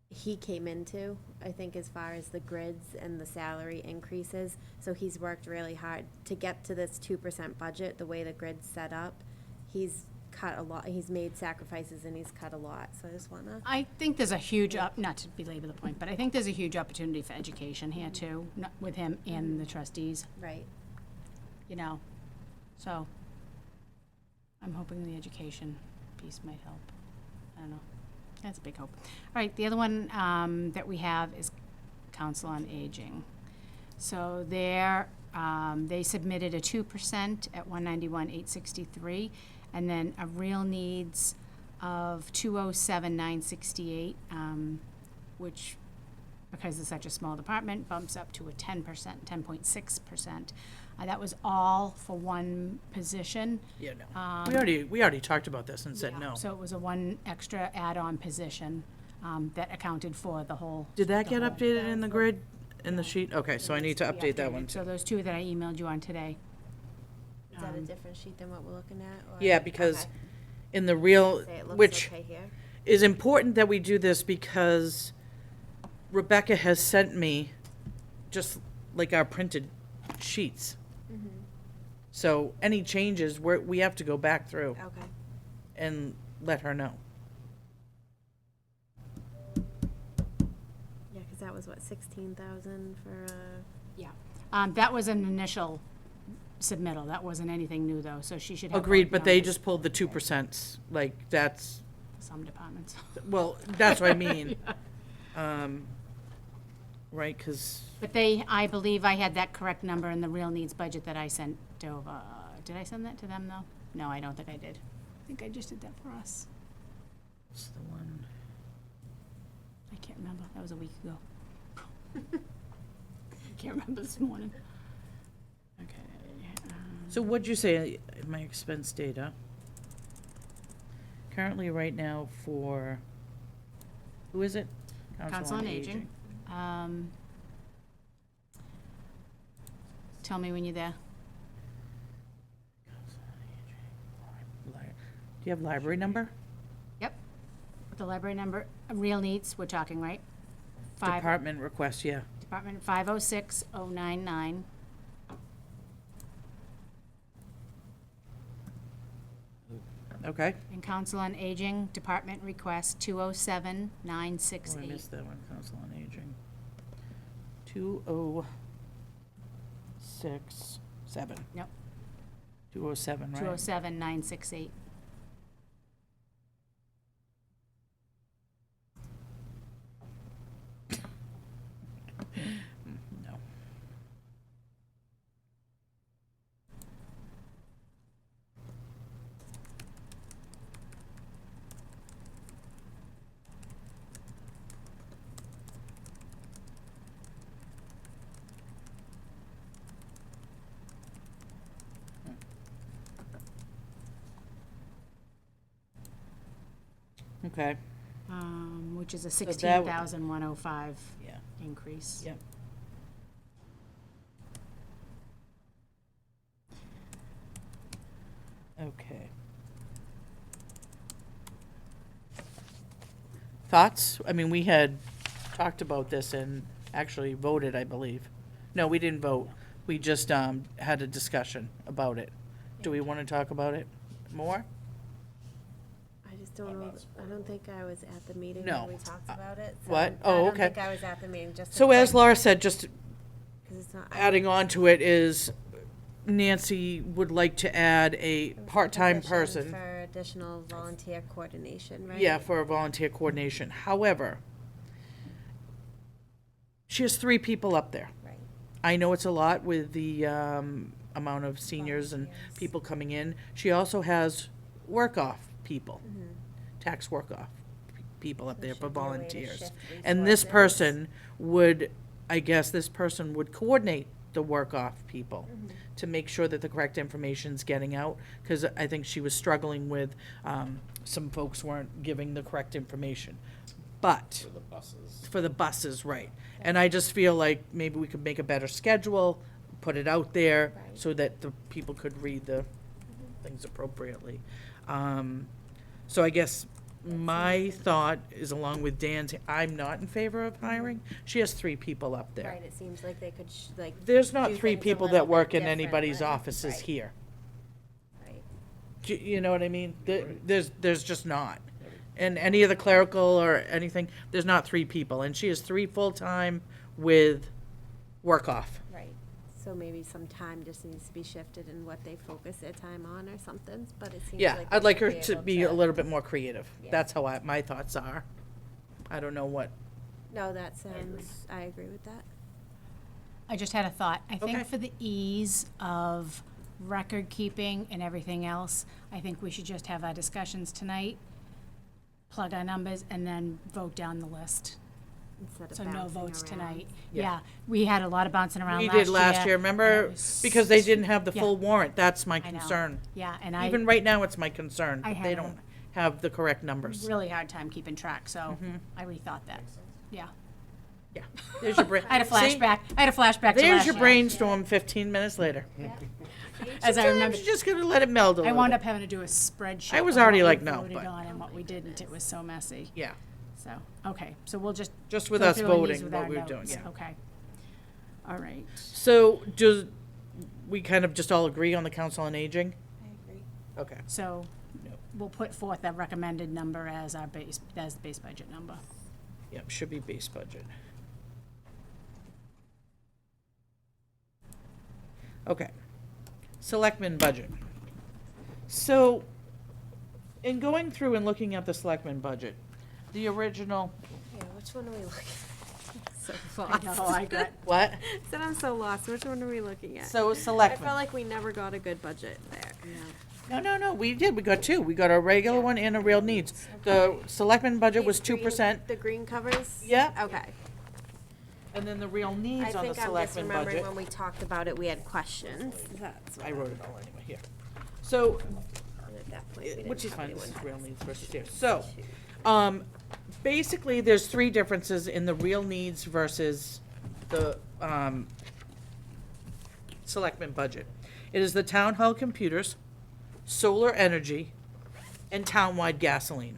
he came into, I think, as far as the grids and the salary increases. So he's worked really hard to get to this 2% budget, the way the grid's set up. He's cut a lot, he's made sacrifices and he's cut a lot, so I just wanna, I think there's a huge, not to belabor the point, but I think there's a huge opportunity for education here too, not with him and the trustees, right. you know, so I'm hoping the education piece might help. I don't know. That's a big hope. All right, the other one that we have is Council on Aging. So there, they submitted a 2% at 191,863, and then a real needs of 207,968, which, because it's such a small department, bumps up to a 10%, 10.6%. That was all for one position. Yeah, no. We already talked about this and said Yeah, no. So it was a one extra add-on position that accounted for the whole. Did that the get whole- updated in the grid, in the sheet? Okay, so I need to Needs update be that one updated. So too. those two that I emailed you on today. Is that a different sheet than what we're looking at? Or- Yeah, because Okay. in the real, Say it looks which okay here. is important that we do this because Rebecca has sent me just like our printed sheets. So any changes, we have to go back through Okay. and let her know. Yeah, cause that was what, 16,000 for, Yeah. That was an initial submittal. That wasn't anything new though, so she should have. Agreed, both but they numbers. just pulled the 2%, like, that's, Some departments. well, that's what I mean. Right, because, But I believe I had that correct number in the real needs budget that I sent over. Did I send that to them though? No, I don't think I did. I think I just did that for us. it's the one, I can't remember. That was a week ago. I can't remember this morning. Okay. so what'd you say, my expense data? Currently, right now, for, who is it? Council on Aging. Tell me when you're there. Council on Aging. Do you have library number? Yep. The library number, real needs, we're talking, right? Department request, yeah. Department 506099. Okay. And Council on Aging, Department Request Oh, I 207968. missed that one, Council on Aging. 2067. Yep, 207, right? 207968. No. Okay, Which is a that w- 16,105 yeah, increase. yep. Okay. Thoughts? I mean, we had talked about this and actually voted, I believe. No, we didn't vote. We just, had a discussion about it. Do we want to talk about it more? I just don't know, I don't think I was at the meeting No. when we talked about it. so What? I Oh, don't okay. think I was at the meeting, just. So as Laura said, just 'Cause it's not. adding on to it is Nancy would like to add a part-time Position person. For additional volunteer coordination, right? Yeah, for a volunteer coordination. However, she has 3 people up there. Right. I know it's a lot with the amount of seniors and Volunteers. people coming in. She also has work-off people, Mhm. tax work-off people up So there should for be a way to volunteers. shift And this resources. person would, I guess this person would coordinate the work-off people Mhm. to make sure that the correct information's getting out, because I think she was struggling with, some folks weren't giving the correct information. but For the buses. for the buses, right. And I just feel like maybe we could make a better schedule, put it out there Right. so that the people could read the things appropriately. So I guess my thought is, along with Dan's, I'm not in favor of hiring. She has 3 people up there. Right, it seems like they could, like. There's not do 3 things a people little that work bit in anybody's differently. offices Right, here. right. You know what I mean? There's just not. And any of the clerical or anything, there's not 3 people. And she has 3 full-time with work off. Right, so maybe some time just needs to be shifted in what they focus their time on or something, but it seems Yeah, like. I'd they like should her to able be a little bit more creative. Yeah. That's how my thoughts are. I don't know what. No, that sounds, I agree with that. I just had a thought. I Okay. think for the ease of record keeping and everything else, I think we should just have our discussions tonight, plug our numbers, and then vote down the list. Instead of So no bouncing votes around. tonight. Yeah. Yeah, we had a lot of bouncing around We last year. did last year, and it remember? was- Because they didn't have the Yeah. full warrant. That's my I know. concern. Yeah, and I Even right now, it's my concern. I that They had a- don't have the correct numbers. really hard time keeping track, so Mm-hmm. I rethought that. Yeah. Yeah. There's your brain. I had a flashback. I had a flashback to There's last your year. brainstorm 15 minutes later. As I Sometimes remember, you just gotta let it meld a I little wound bit. up having to do a spreadsheet. I was of already what we like, no, voted but- on and what we didn't. It was so messy. Yeah, So, okay, so we'll just. just with go us through and use voting, with what our we're doing, notes. yeah. Okay. All right. So, does, we kind of just all agree on the Council on Aging? I agree. Okay. So No. we'll put forth a recommended number as our base, as the base budget number. Yep, should be base budget. Okay. Selectmen budget. So, in going through and looking at the Selectmen budget, the original, Yeah, which one are we looking at? So I know, I got, what? Said I'm so lost, which one are we looking at? So I Selectmen. felt like we never got a good budget there. No, we did, we got 2. We got a regular one and a real needs. The Selectmen budget was These green- 2%, The green covers? Yeah. Okay. and then the real I needs on the think I'm just Selectmen remembering budget. when we talked about it, we had questions. That's I wrote it all anyway, here. So, And at that point, we didn't which is have fine, this anyone is real else. needs versus here. So, basically, there's 3 differences in the real needs versus the, Selectmen budget. It is the town hall computers, solar energy, and townwide gasoline.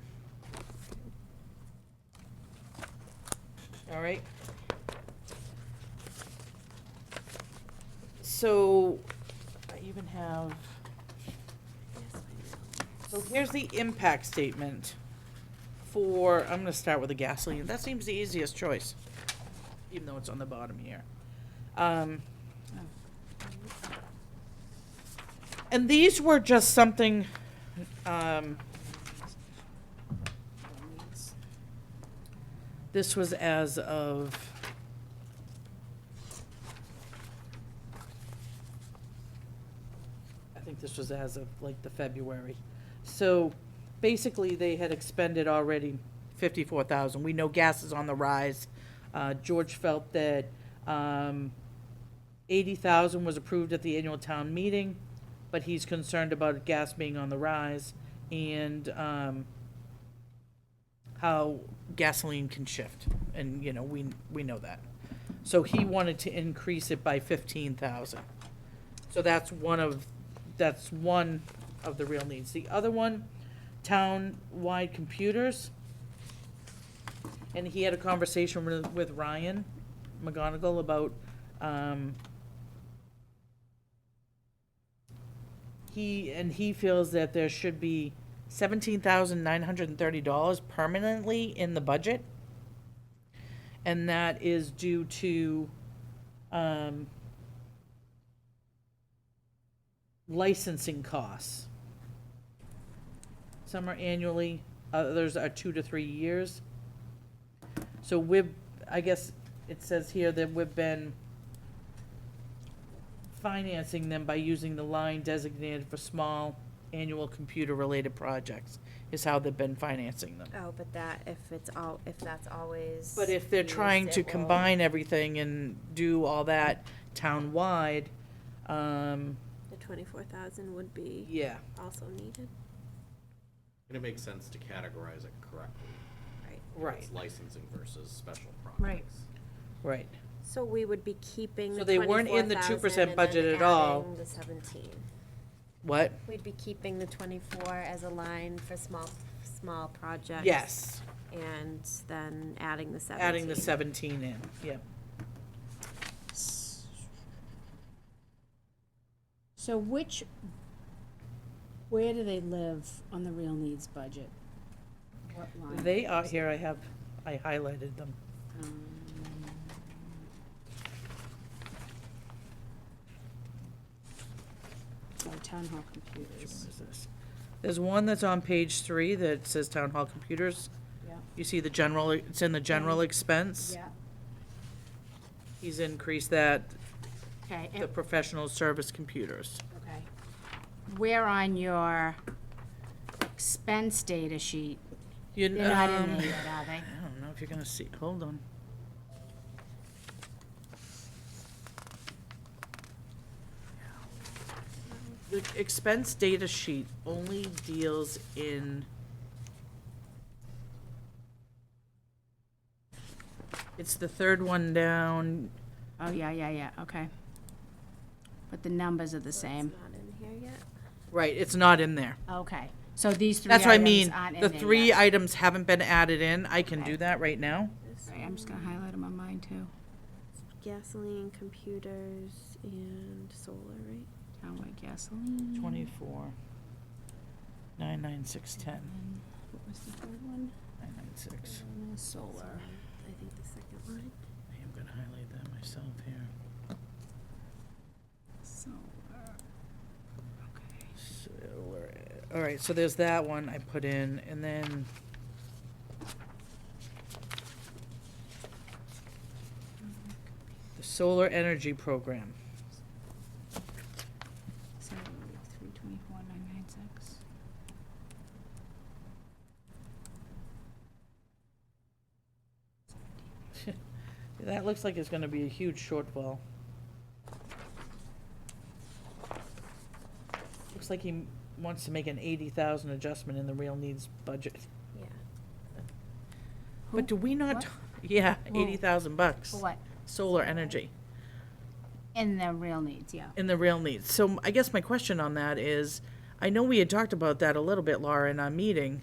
All right? So, I even have, so here's the impact statement for, I'm gonna start with the gasoline. That seems the easiest choice, even though it's on the bottom here. And these were just something, this was as of, I think this was as of like the February. So basically, they had expended already 54,000. We know gas is on the rise. George felt that 80,000 was approved at the annual town meeting, but he's concerned about gas being on the rise and how gasoline can shift. And, you know, we know that. So he wanted to increase it by 15,000. So that's one of the real needs. The other one, town-wide computers. And he had a conversation with Ryan McGonigal about, he feels that there should be $17,930 permanently in the budget. And that is due to, licensing costs. Some are annually, others are 2 to 3 years. So I guess it says here that we've been financing them by using the line designated for small annual computer-related projects, is how they've been financing them. Oh, but that, if that's always. But if they're used, trying to it will- combine everything and do all that town-wide, The 24,000 would be yeah. also needed. And it makes sense to categorize it correctly. Right. Right. It's licensing versus special Right. projects. Right. So we would be keeping So the they weren't in the 24,000 2% and then budget at all. adding the 17. What? We'd be keeping the 24 as a line for small projects. Yes, And then adding the 17. adding the 17 in, yep. So where do they live on the real needs budget? What line? They are, here I highlighted them. Oh, town hall Which computers. one is this? There's one that's on page 3 that says Town Hall Computers. Yeah. You see the general, it's in the general expense. Yeah, He's increased that, okay, the professional service computers. okay. Where on your expense data sheet? You, They're not in there yet, are they? I don't know if you're gonna see, hold on. The expense data sheet only deals in, it's the third one down. Oh, yeah, okay. But the numbers are the same. It's not in here yet. Right, it's not in there. Okay, so these three That's what I items mean. aren't in The there 3 yet. items haven't been added in. I can Okay. do that right now. This Right, I'm just gonna one, highlight them on mine too. Gasoline, computers, and solar, right? Townwide gasoline. 24, 99610, And what was the third one? 996. Solar. I think the second line. I am gonna highlight that myself here. Solar. Okay. Solar. All right, so there's that one I put in, and then the solar energy program. So 324,996. That looks like it's gonna be a huge shortfall. Looks like he wants to make an 80,000 adjustment in the real needs budget. Yeah. But do we not, What? yeah, Who? 80,000 bucks. For what? Solar energy In the real needs, yeah. in the real needs. So I guess my question on that is, I know we had talked about that a little bit, Laura, in our meeting,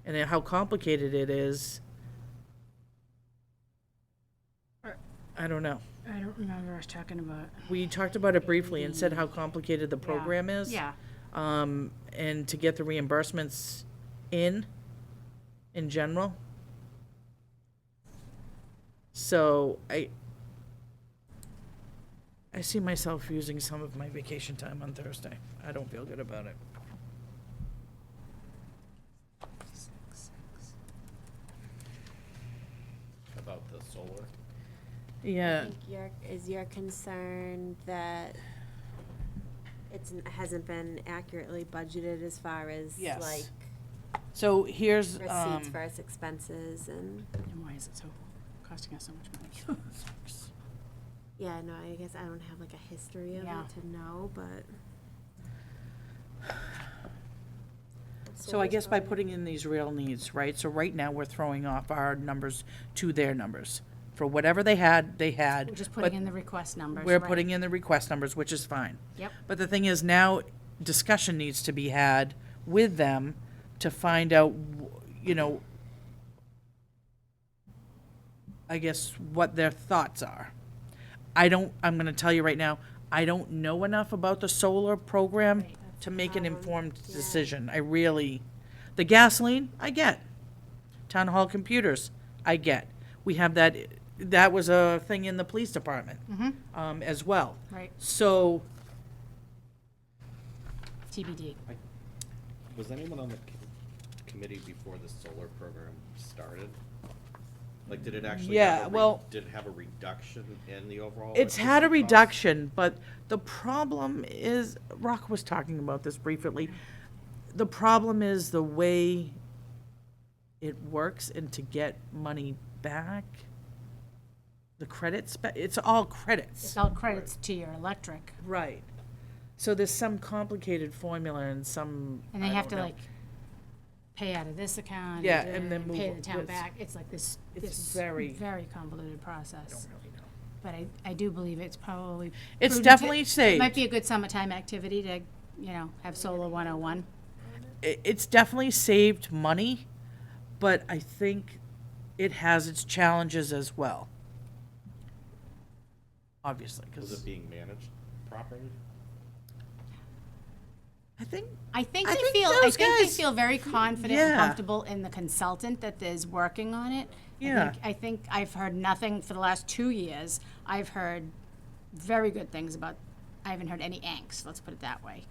and how complicated it is. I don't know. I don't remember us talking about. We talked about it briefly and said how complicated the program is. Yeah, And to get the reimbursements in general. So I see myself using some of my vacation time on Thursday. I don't feel good about it. About the solar? I Yeah, think is your concern that hasn't been accurately budgeted as far as Yes. like so here's, receipts versus expenses and, and why is it so costing us so much money? yeah, no, I guess I don't have like a history of Yeah. it to know, but. so I guess by putting in these real needs, right? So right now, we're throwing off our numbers to their numbers. For whatever they had. We're just but putting in the request numbers, We're right. putting in the request numbers, which is fine. Yep, But the thing is, now discussion needs to be had with them to find out, I guess, what their thoughts are. I'm gonna tell you right now, I don't know enough about the solar program Right, that's to the make an problem. informed Yeah. decision. The gasoline, I get. Town hall computers, I get. We have that was a thing in the police department, as well. right, So, TBD. Was anyone on the committee before the solar program started? Like, did it actually? Yeah, have a well- did it have a reduction in the overall? it's had a electricity cost? reduction, but the problem is, Rock was talking about this briefly. The problem is the way it works and to get money back. The credits, it's all credits. It's all credits to your electric, Right. So there's some complicated formula and some. and they I have don't to know. like pay out of this account. Yeah, and then pay move- the town it's- back. It's like this, it's very- very convoluted process. Don't really know. But I do believe it's probably. It's prudent definitely It saved. might be a good summertime activity to, have Solar 101. It's definitely saved money, but I think it has its challenges as well. Obviously, Was because it being managed properly? I think I think I they think feel, those they guys- feel very confident and Yeah. comfortable in the consultant that is working on it. Yeah. I think I've heard nothing for the last 2 years. I've heard very good things about, I haven't heard any angst, let's put it that way.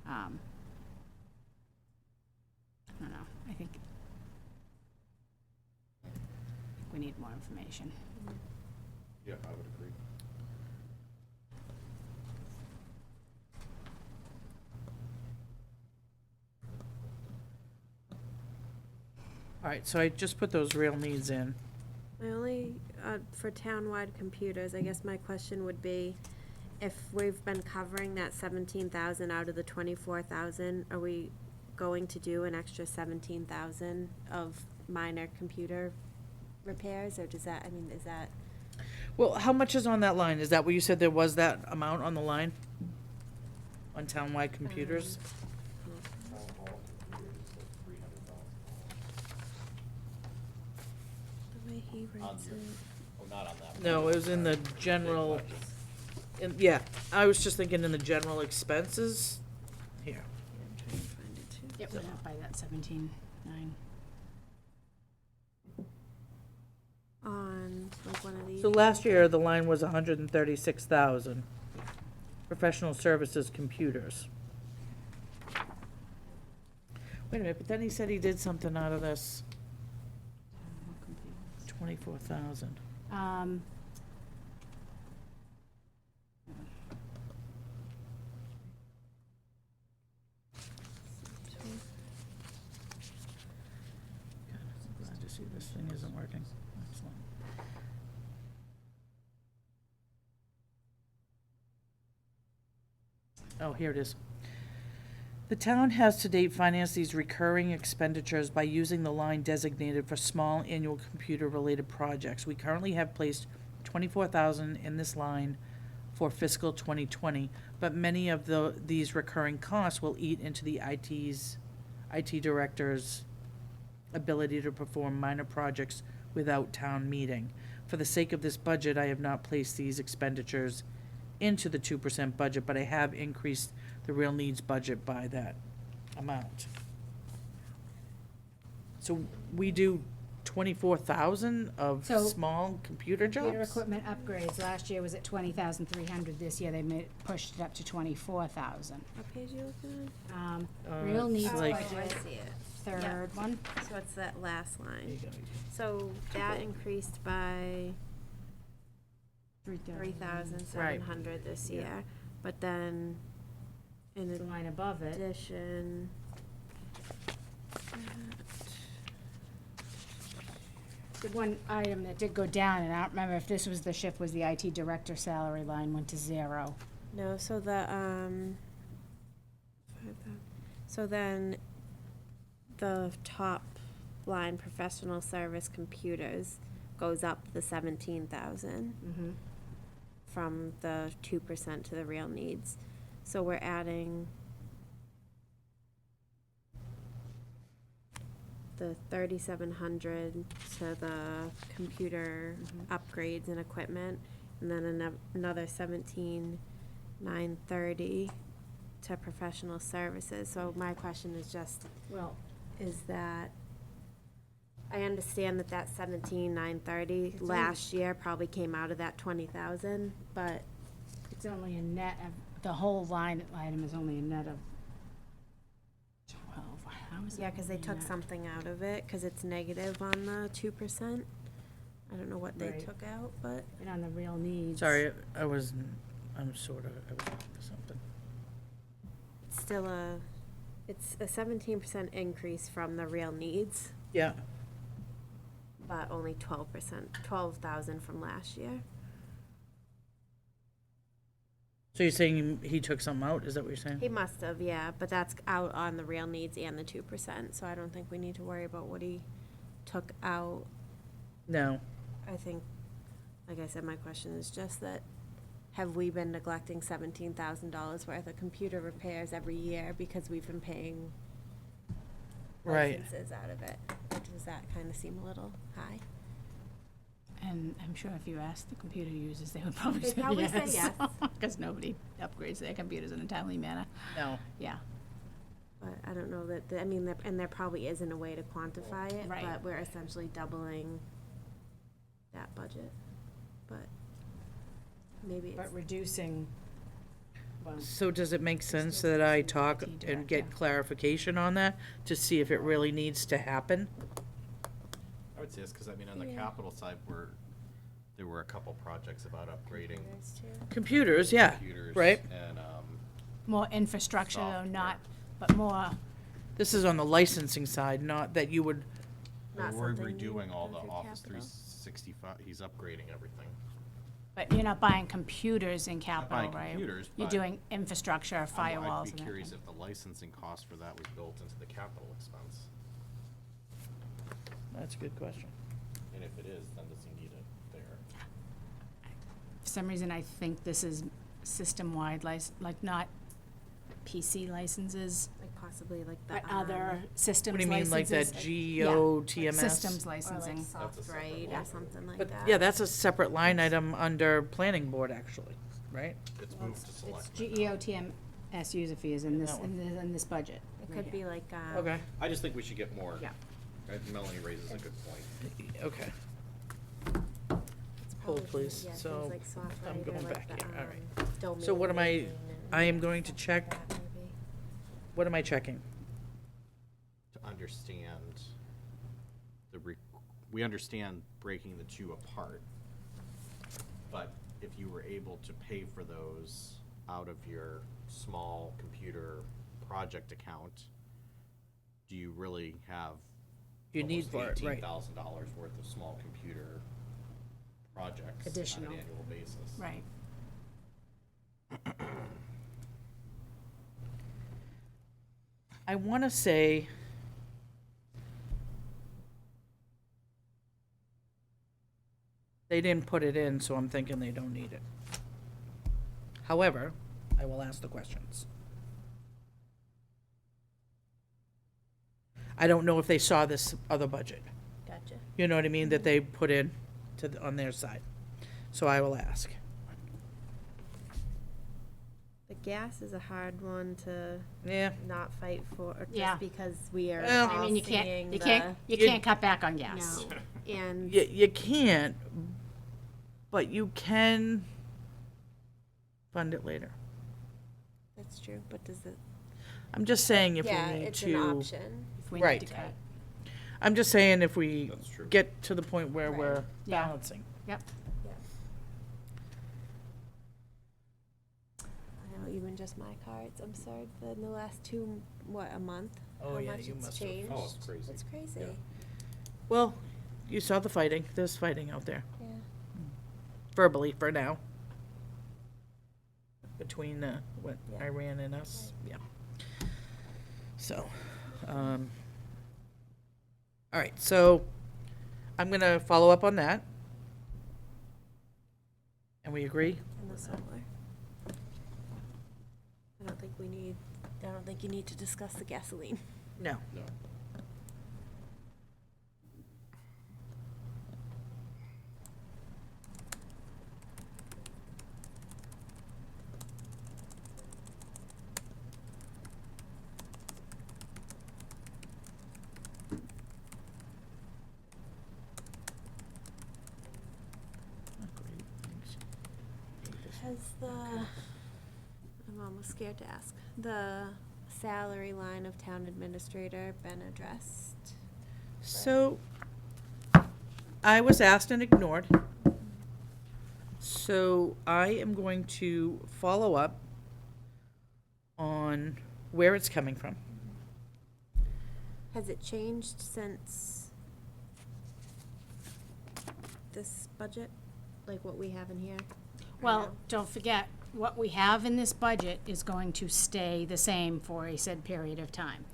I don't know, I think we need more information. Yeah, I would agree. all right. So I just put those real needs in. My only, for townwide computers, I guess my question would be, if we've been covering that 17,000 out of the 24,000, are we going to do an extra 17,000 of minor computer repairs, or does that, is that? Well, how much is on that line? Is that what you said there was that amount on the line? On townwide computers? The way he writes it. Oh, not on that. No, it was in the general, yeah, I was just thinking in the general expenses. Here. I'm trying to find it too. It went up by that 17.9. On, like, one of these. So last year, the line was 136,000. Professional services computers. Wait a minute, but then he said he did something out of this, 24,000. Glad to see this thing isn't working. Excellent. Oh, here it is. The town has to date financed these recurring expenditures by using the line designated for small annual computer-related projects. We currently have placed 24,000 in this line for fiscal 2020, but many of these recurring costs will eat into the IT director's ability to perform minor projects without town meeting. For the sake of this budget, I have not placed these expenditures into the 2% budget, but I have increased the real needs budget by that amount. So we do 24,000 of So, small computer Computer jobs? equipment upgrades, last year was at 20,300, this year they pushed it up to 24,000. What page you looking at? Real it's needs like- Oh, I budget, see it. third one. So it's that last There you line. go. So that increased by 330. 3,700 this Yeah. year, but then in The line above it, addition. the one item that did go down, and I don't remember if this was the shift, was the IT director salary line went to 0. No, so the, 5,000. So then the top line, professional service computers, goes up the 17,000 Mm-hmm. from the 2% to the real needs. So we're adding the 3,700 to the computer upgrades and equipment, and then another 17,930 to professional services. So my question is just, Well, is that, I understand that that 17,930 It's last year probably came out of that 20,000, but it's only a net of, the whole line item is only a net of 12. How is it yeah, because they only a took net? something out of it, because it's negative on the 2%. I don't know what they Right. took out, but And on the real needs. Sorry, I was looking for something. it's still it's a 17% increase from the real needs, Yeah, but only 12%, 12,000 from last year. So you're saying he took something out, is that what you're saying? He must have, yeah, but that's out on the real needs and the 2%, so I don't think we need to worry about what he took out. No. I think, like I said, my question is just that, have we been neglecting $17,000 worth of computer repairs every year because we've been paying Right. licenses out of it? Or does that kind of seem a little high? And I'm sure if you asked the computer users, they would probably They'd say probably say yes. yes. Because nobody upgrades their computers in a timely manner. No. Yeah. But I don't know that, I mean, and there probably isn't a way to quantify it, Right. but we're essentially doubling that budget. But maybe it's, But reducing, well, So does it make sense still that I the talk IT and get director. clarification on that to see if it really needs to happen? I would say this, because I mean, on the Yeah. capital side, there were a couple projects about upgrading there's two. Computers, yeah, computers. right. And, more infrastructure, though, Software. not, but more, This is on the licensing side, not that you would, Not we're something you redoing all go the through Office capital. 365, he's upgrading everything. but you're not buying computers in Not capital, buying right? computers, You're but doing infrastructure, firewalls I'd and be that curious kind if the licensing cost for that was built into the capital expense. that's a good question. And if it is, then does he need it there? For some reason, I think this is system-wide like not PC licenses, Like possibly like the. but other systems What do you mean, like that licenses. GEO, Yeah, TMS? Systems Or like licensing. That's a soft separate right one. or something like But, that. yeah, that's a separate line item under planning board, actually, right? It's Well, moved to It's Selectmen. GEO TMS user fees in this, That one. in this budget. It right could here. be like, Okay, I just think we should get more. Yeah. Melanie raises a good point. okay. it's Hold, probably, please. yeah, So, things like soft I'm right or going like back the, here. All right. domain So what am I- naming and I am going to stuff check- like that, maybe. What am I checking? To understand we understand breaking the two apart. But if you were able to pay for those out of your small computer project account, do you really have You need for it, right. $18,000 worth of small computer projects on Additional. an annual basis? Right. I want to say they didn't put it in, so I'm thinking they don't need it. However, I will ask the questions. I don't know if they saw this other budget. Gotcha. You know what I mean, that they put in on their side. So I will ask. The gas is a hard one to Yeah, not fight for, Yeah. just because we are Well- all I mean, you seeing can't, you the- can't, you You- can't cut back on gas. No, and you can't, but you can fund it later. that's true, but does it, I'm just saying if yeah, we need it's an to. option. If we need Right. to cut. I'm just saying if we That's true. get to the point where Right. we're Yeah. balancing. Yep. Yeah. I know, even just my car, it's absurd, in the last a month? Oh, how yeah, much you it's must have. changed. Oh, it's crazy. It's crazy, Yeah. Well, you saw the fighting. There's fighting out there. yeah. Verbally for now. Between what Yeah. Iran and us. Yeah. So, all right, so I'm gonna follow up on that. And we agree? And the solar. I don't think you need to discuss the gasoline. No. No. Has I'm almost scared to ask, the salary line of town administrator been addressed? So, I was asked and ignored. So I am going to follow up on where it's coming from. Has it changed since this budget, like what we have in here? Or Well, no? don't forget, what we have in this budget is going to stay the same for a said period of time.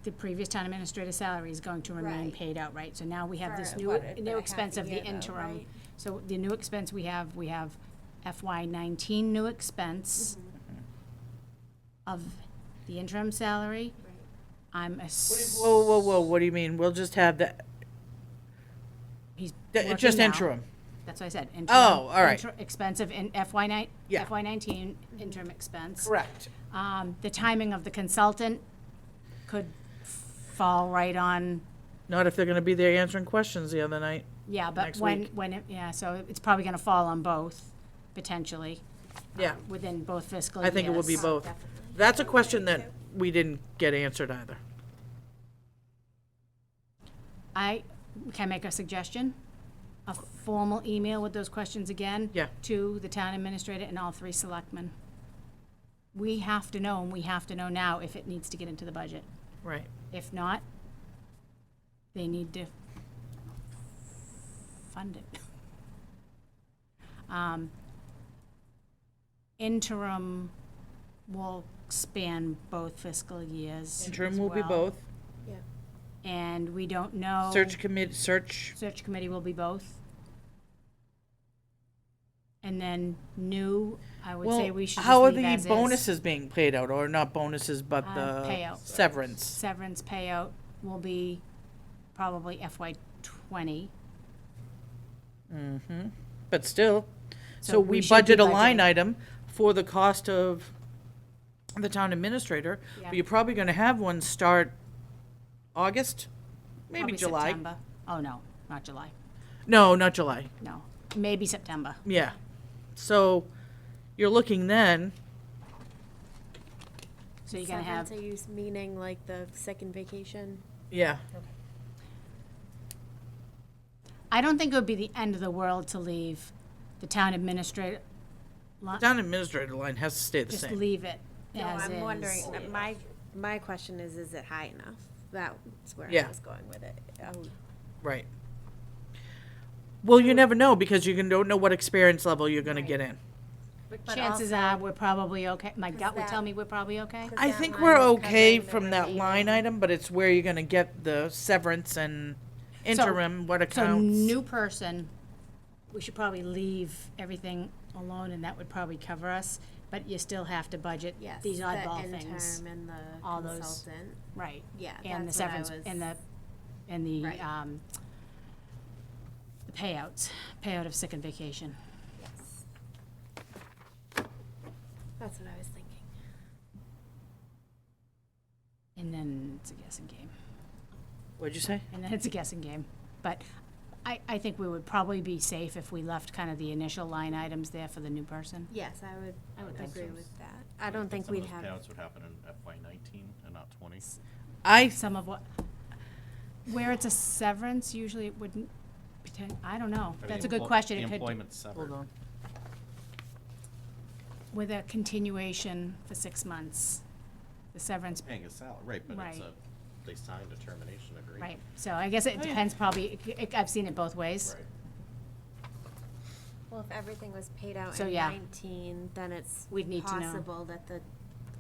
The previous town administrator salary is going to remain Right. paid out, right? So now we have this For new, what, a new half expense a of the year though, interim. right? So the new expense we have FY '19 new expense of the interim salary. I'm Whoa, whoa, whoa, what do you mean? We'll just have that, he's it's working just now. interim. That's what I said. Oh, all right. Expensive in Yeah. FY '19 interim expense. Correct. The timing of the consultant could fall right on, Not if they're gonna be there answering questions the other night. yeah, but Next week. so it's probably gonna fall on both, potentially, Yeah, within both fiscal I years. think it will be both. Definitely. That's a question that we didn't get answered either. Can I make a suggestion? A formal email with those questions again? Yeah. To the town administrator and all three selectmen. We have to know, and we have to know now if it needs to get into the budget. Right. If not, they need to fund it. Interim will span both fiscal years. Interim as will be well. both. Yeah. And we don't know. Search Committee will be both. And then new, I would say well, we should how are just leave the as is. bonuses being paid out, or not bonuses, but the Payout. severance? Severance payout will be probably FY '20. But still, So so we we should be budget a line budgeting. item for the cost of the town administrator, Yeah. but you're probably gonna have one start August, maybe Probably July. September. Oh, no, not July. No, not July, No, maybe September. yeah. So, you're looking then, So you're gonna have, Severance, are you meaning like the sick and vacation? yeah, I don't think it would be the end of the world to leave the town administrator, town administrator line has to stay the just same. leave it No, as I'm is. wondering, my question is it high enough? That's where Yeah. I was going with it. Right. Well, you never know, because you don't know what experience level you're gonna get in. But But chances also- are, we're probably okay. My gut would that- tell me we're probably okay. Cause I that think line we're is okay covering the from that line remaining- item, but it's where you're gonna get the severance and interim, what So accounts. new person, we should probably leave everything alone, and that would probably cover us, but you still have to budget Yes, these the oddball things. intern and the all those- consultant. Right. Yeah, And the that's what I severance, was- and the, Right. the payout of sick and vacation. Yes. That's what I was thinking. And then it's a guessing game. What'd you say? And then it's a guessing game. But I think we would probably be safe if we left kind of the initial line items there for the new person. Yes, I would think agree so. with that. I don't think Some of we'd those have. payouts would happen in FY '19 and not '20. Some of what, where it's a severance, usually it wouldn't, I don't know. That's a good question. The It could, employment severed. Hold on. with a continuation for 6 months, the severance, Paying a salary, right, but it's Right. they signed a termination agreement. right. So I guess it depends probably, I've seen it both ways. Right. Well, if everything was paid out So, in yeah. 19, then it's We'd need to know. possible that the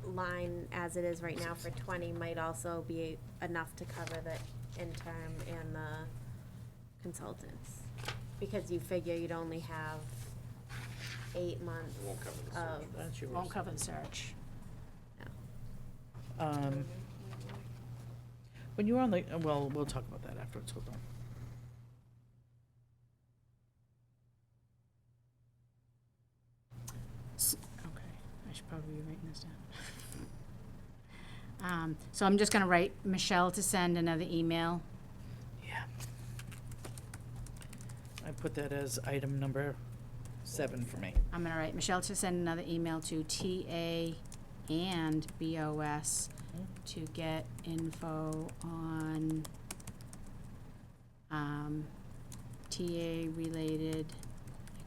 line as it is right now for 20 might also be enough to cover the interim and the consultants. Because you figure you'd only have 8 months It won't cover the of, search. That's yours. Won't cover the search. When you were on the, well, we'll talk about that afterwards, hold on. Okay, I should probably be writing this down. So I'm just gonna write Michelle to send another email. Yeah. I put that as item number 7 for me. I'm gonna write Michelle to send another email to TA and BOS to get info on, TA-related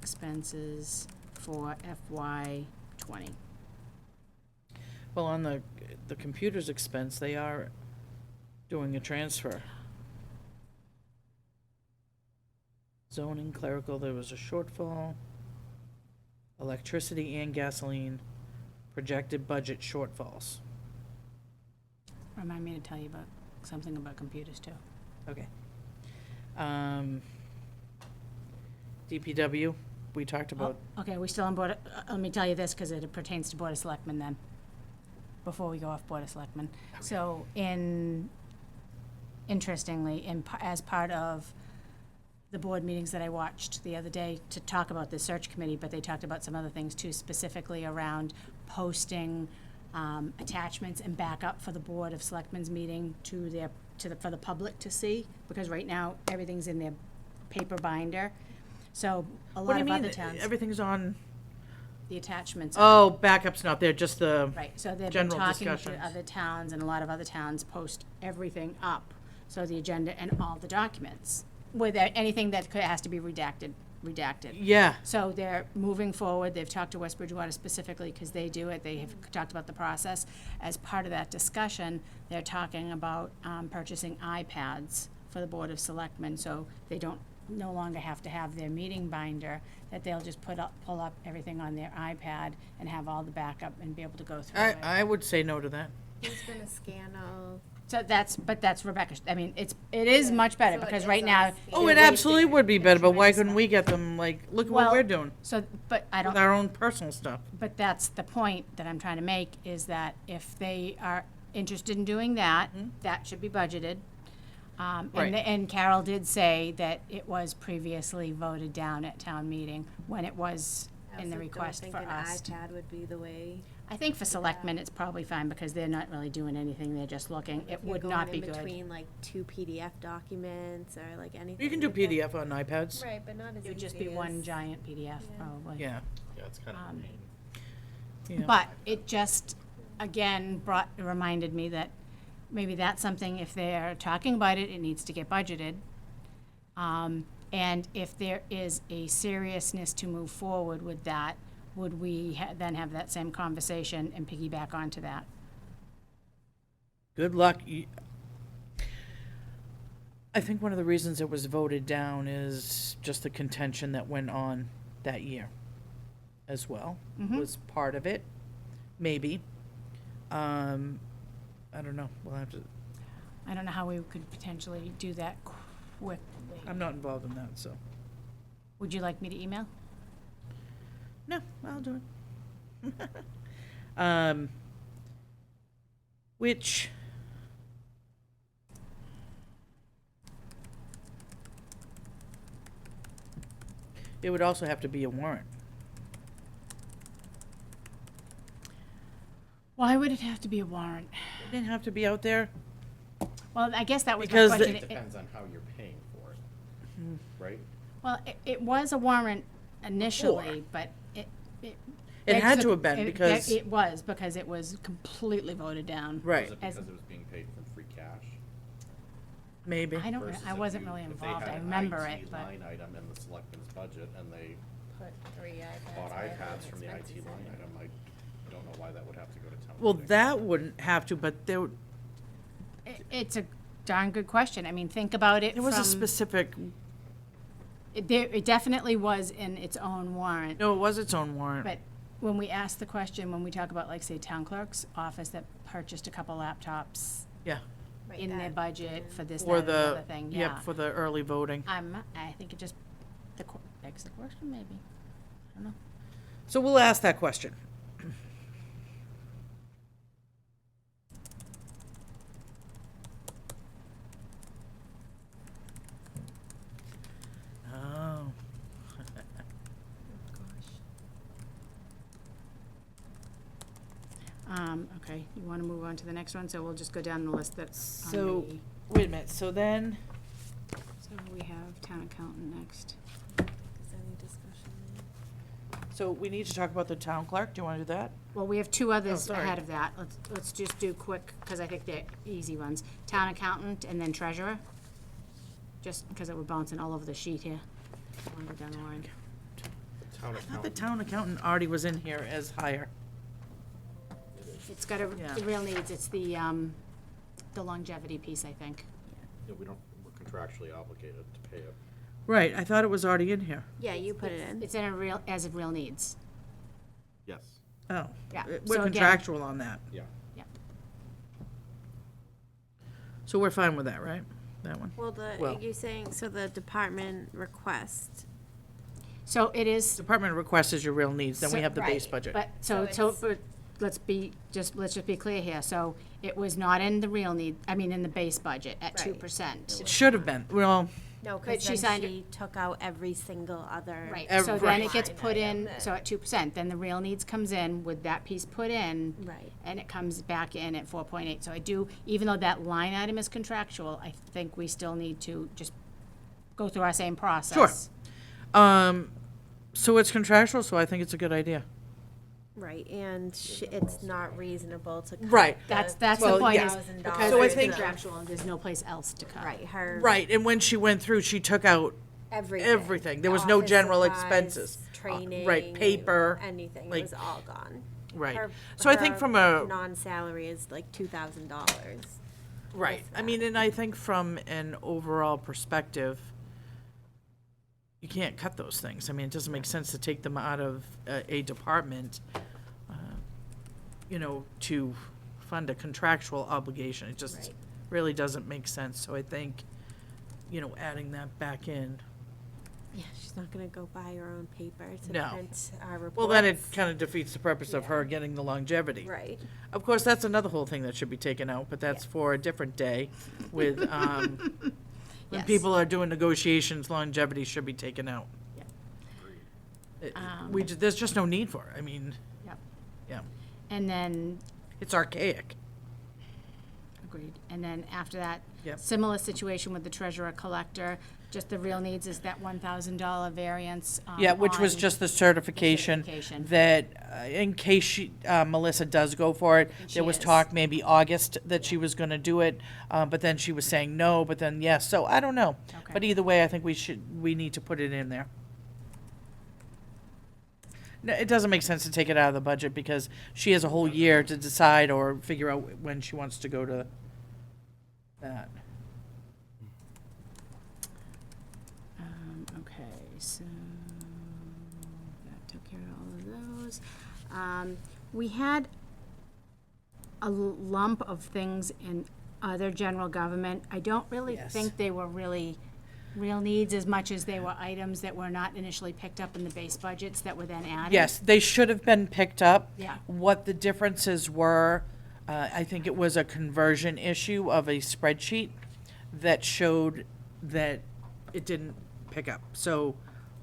expenses for FY '20. Well, on the computer's expense, they are doing a transfer. Zoning, clerical, there was a shortfall. electricity and gasoline, projected budget shortfalls. Remind me to tell you about, something about computers too. Okay. DPW, we talked about, Okay, we still on board, let me tell you this, because it pertains to Board of Selectmen then, before we go off Board of Selectmen. So interestingly, as part of the board meetings that I watched the other day to talk about the search committee, but they talked about some other things too, specifically around posting attachments and backup for the Board of Selectmen's meeting for the public to see, because right now, everything's in their paper binder. So a what lot do you of mean, other towns, everything's on, the attachments. oh, backup's not there, just the, Right, so they've been general talking discussions. to other towns, and a lot of other towns post everything up. So the agenda and all the documents, without anything that has to be redacted. yeah, So they're moving forward. They've talked to West Bridgewater specifically because they do it. They have talked about the process. As part of that discussion, they're talking about purchasing iPads for the Board of Selectmen, so they no longer have to have their meeting binder, that they'll just pull up everything on their iPad and have all the backup and be able to go through it. I would say no to that. Who's gonna scan all? So that's Rebecca. I mean, it is much better, So it because is right all now. scanned. Oh, they're it absolutely wasting would be a better, but why tremendous couldn't amount. we get them, like, look at what Well, we're doing So, but I with don't, our own personal stuff. but that's the point that I'm trying to make, is that if they are interested in doing that, that should be budgeted. Right. And Carol did say that it was previously voted down at town meeting when it was in the request for us. I also don't think an iPad would be the way. I think for selectmen, it's probably fine, because they're not really doing anything, they're just looking. It If you're would not be going in good. between like 2 PDF documents or like anything. You can do like that. PDF on iPads. Right, but not as It would just easy be one as- giant PDF, probably. Yeah, Yeah, it's kind of a pain. yeah. But it just, again, reminded me that maybe that's something, if they're talking about it, it needs to get budgeted. And if there is a seriousness to move forward with that, would we then have that same conversation and piggyback onto that? Good luck. I think one of the reasons it was voted down is just the contention that went on that year as well, was part of it, maybe. I don't know, we'll have to, I don't know how we could potentially do that quickly. I'm not involved in that, so. Would you like me to email? No, I'll do it. Which, it would also have to be a warrant. Why would it have to be a warrant? It didn't have to be out there. Well, I guess that was my Because the- question. It depends on how you're paying for it, right? Well, it was a warrant initially, Before. but It had begs to the- have been because, It was, because it was completely voted down. right, Was it As- because it was being paid from free cash? maybe. Versus I if wasn't you- really if they involved, had I an remember IT it, but. line item in the selectmen's budget and they Put 3 iPads. bought wherever iPads from the IT expenses line in. item, I don't know why that would have to go to town Well, meeting. that wouldn't have to, but there It's a darn good question. I mean, think about it was a from, specific, it definitely was in its own warrant. no, it was its own warrant. But when we ask the question, when we talk about, like, say, town clerk's office that purchased a couple laptops Yeah, Right, in their that- budget for this, for that, and the other the, thing, yep, yeah. for the early voting. I think it just, begs the question, maybe. I don't know. So we'll ask that question. Oh. Okay, you wanna move on to the next one, so we'll just go down the list that's on So, the, wait a minute, so then, so we have town accountant next. Is there any discussion there? so we need to talk about the town clerk, do you wanna do that? Well, we have two others sorry. ahead of that. Let's just do quick, because I think they're easy ones. Town accountant and then treasurer, just because we're bouncing all over the sheet here. One go down the line. Town I thought the accountant, town accountant already was in here as higher. It's got Yeah. the real needs, it's the longevity piece, I think. yeah, we're contractually obligated to pay it. Right, I thought it was already in here. Yeah, you put it in. It's in a real, as of real needs. Yes, Oh. Yeah, We're so again- contractual on that. yeah. Yeah. So we're fine with that, right? That one? Well, Well- you're saying, so the department request, So it is. Department request is your real needs, then we So- have the base right, budget. But, So but let's just be clear here. So it was not in the real need, I mean, in the base budget at Right. 2%. It should have been, well, no, But because she then signed it. she took out every single other. Right, Every- so then it gets line put item in, that- so at 2%, then the real needs comes in with that piece put in. Right. And it comes back in at 4.8. So I do, even though that line item is contractual, I think we still need to just go through our same process. so it's contractual, so I think it's a good idea. Right, and it's not reasonable to cut. Right. That's Well, the point, yeah. is $1,000 because So I it's think- contractual, and there's no place else to cut. Right, her. Right, and when she went through, she took out Everything. everything. There was no Office general supplies, expenses. Training. Right, paper, Anything, like- it was all gone. Right. Her- So I think her from a, non-salary is like $2,000. right, I mean, and I think from an overall perspective, you can't cut those things. I mean, it doesn't make sense to take them out of a department, to fund a contractual obligation. It just Right. really doesn't make sense. So I think, adding that back in. Yeah, she's not gonna go buy her own paper to No. print our reports. Well, then it kind of defeats the purpose of Yeah. her getting the longevity. Right. Of course, that's another whole thing that should be taken out, but that's Yeah. for a different day with, when Yes. people are doing negotiations, longevity should be taken out. There's just no need for it. I mean, Yep. yeah, And then, it's archaic. agreed, and then after that, Yep. similar situation with the treasurer collector, just the real needs is that $1,000 variance. Yeah, which was on- just the certification certification. that, in case Melissa does go for it, she there was is. talk maybe August that she was gonna do it, but then she was saying no, but then yes, so I don't know. Okay. But either way, I think we need to put it in there. No, it doesn't make sense to take it out of the budget because she has a whole year to decide or figure out when she wants to go to that. Okay, so that took care of all of those. We had a lump of things in other general government. I don't really Yes. think they were really real needs as much as they were items that were not initially picked up in the base budgets that were then added. Yes, they should have been picked up. Yeah. What the differences were, I think it was a conversion issue of a spreadsheet that showed that it didn't pick up. So,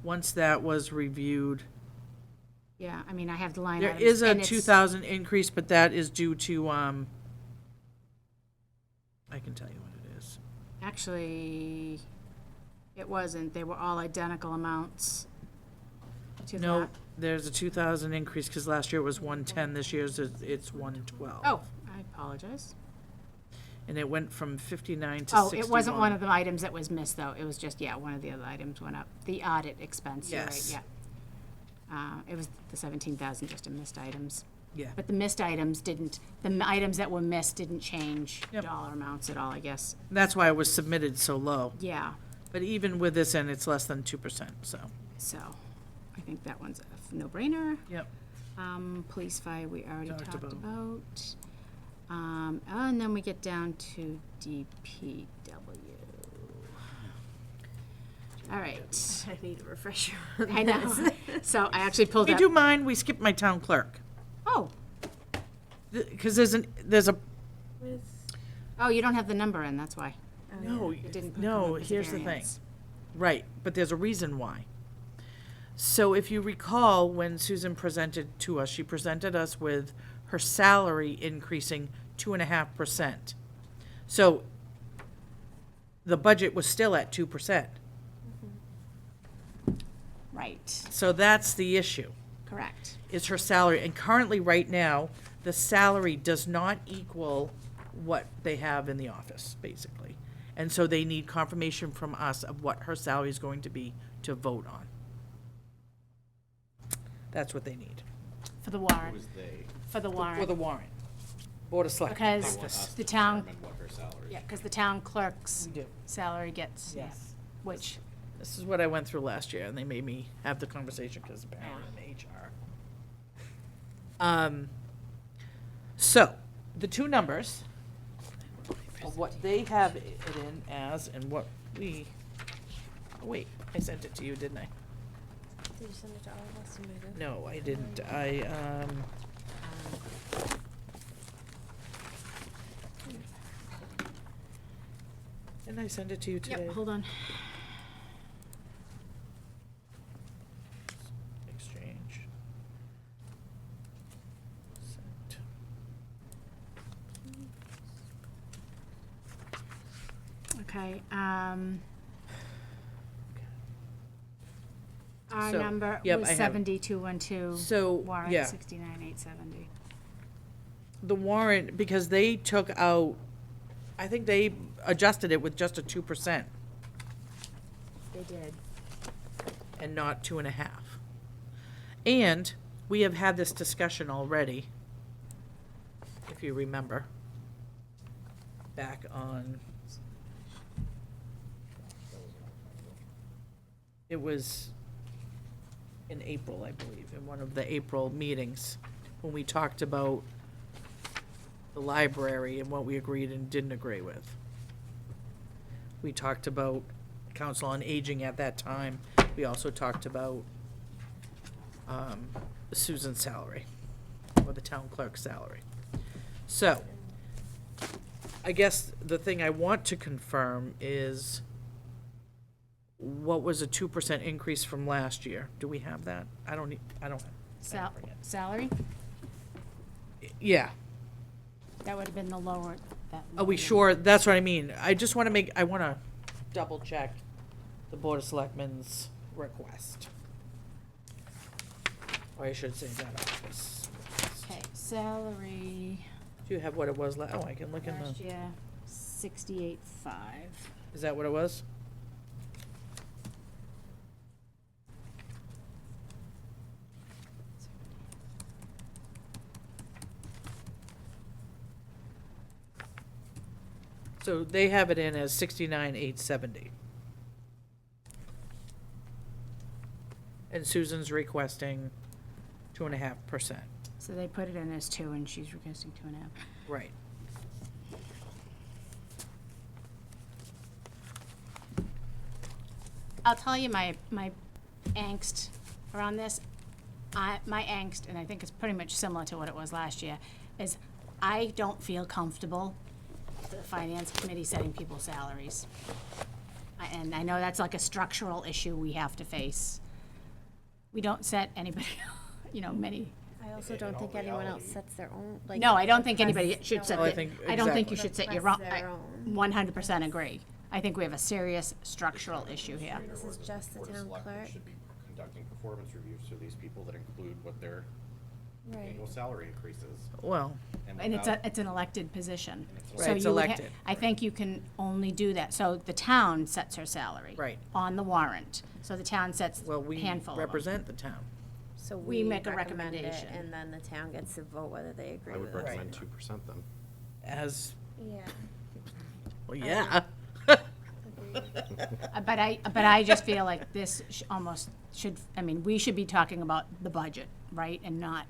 once that was reviewed, Yeah, I mean, I have the line there items. is a and it's- 2,000 increase, but that is due to, I can tell you what it is. Actually, it wasn't. They were all identical amounts to No, that. there's a 2,000 increase, because last year it was 110, this year's it's 112. Oh, I apologize. And it went from 59 to Oh, 61. it wasn't one of the items that was missed, though. It was just, yeah, one of the other items went up. The audit expense, you're right, Yes. yeah. It was the 17,000 just in missed items. Yeah. But the missed items didn't, items that were missed didn't change Yep. dollar amounts at all, I guess. That's why it was submitted so low. Yeah, But even with this in, it's less than 2%, so. so I think that one's a no-brainer. Yep. Police fire, we already Talked talked about. about. And then we get down to DPW. All right, I need a refresher on I know. So I actually pulled We up. do mind, we skipped my town clerk. Oh, Because there's a, oh, you don't have the number in, that's why. no, It didn't come no, up as a here's the thing. variance. Right, but there's a reason why. So if you recall, when Susan presented to us, she presented us with her salary increasing 2.5%. So the budget was still at 2%. Right, So that's the issue, correct. is her salary. And currently, right now, the salary does not equal what they have in the office, basically. And so they need confirmation from us of what her salary is going to be to vote on. That's what they need. For the Who warrant, was they? for the For the warrant. warrant. Board of Selectmen. They Because want us the to town, determine what her salary is. yeah, because the town clerk's We do. salary gets, yeah, Yes. which, This is what I went through last year, and they made me have the conversation because apparently I'm HR. So, the two numbers of what they have it in as and what we, oh, wait, I sent it to you, didn't I? Did you send it to all of us? You might have. No, I didn't. Didn't I send it to you today? Yep, hold on. Exchange. Sent. Okay, our So, number yep, was I have- 7212. So, Warrant yeah. 69,870. The warrant, because they took out, I think they adjusted it with just a 2% They did. and not 2.5. And we have had this discussion already, if you remember, back on, it was in April, I believe, in one of the April meetings, when we talked about the library and what we agreed and didn't agree with. We talked about Council on Aging at that time. We also talked about Susan's salary, or the town clerk's salary. So, I guess the thing I want to confirm is, what was a 2% increase from last year? Do we have that? I don't. Salary? Yeah. That would have been the lower, that. Are we lower sure? That's what I mean. I just want to I want to double check the Board of Selectmen's request. Or I should say that office. number. Okay, salary Do you have what it was oh, I can look in last the, year, 68.5. is that what it was? So they have it in as 69,870. And Susan's requesting 2.5%. So they put it in as 2 and she's requesting 2.5. Right. I'll tell you my angst around this. My angst, and I think it's pretty much similar to what it was last year, is I don't feel comfortable the finance committee setting people's salaries. And I know that's like a structural issue we have to face. We don't set anybody, many. I also don't think anyone else sets their own, like. No, I don't think anybody requests should their set Oh, I it. think- I don't think you exactly. should set your own. Request their own. 100% agree. I think we have a serious structural issue here. This is just the Board of town Selectmen clerk. should be conducting performance reviews for these people that include what their Right. annual salary increases. Well, And it's without- it's an elected position. Right, So it's you would elected. I think you can only do that. So the town sets her salary. Right. On the warrant. So the town sets well, a we handful of them. represent the town. So We make a recommend it, recommendation. and then the town gets to vote whether they agree I with would it. recommend 2% then. As, Yeah. well, yeah. But I just feel like this we should be talking about the budget, right? And not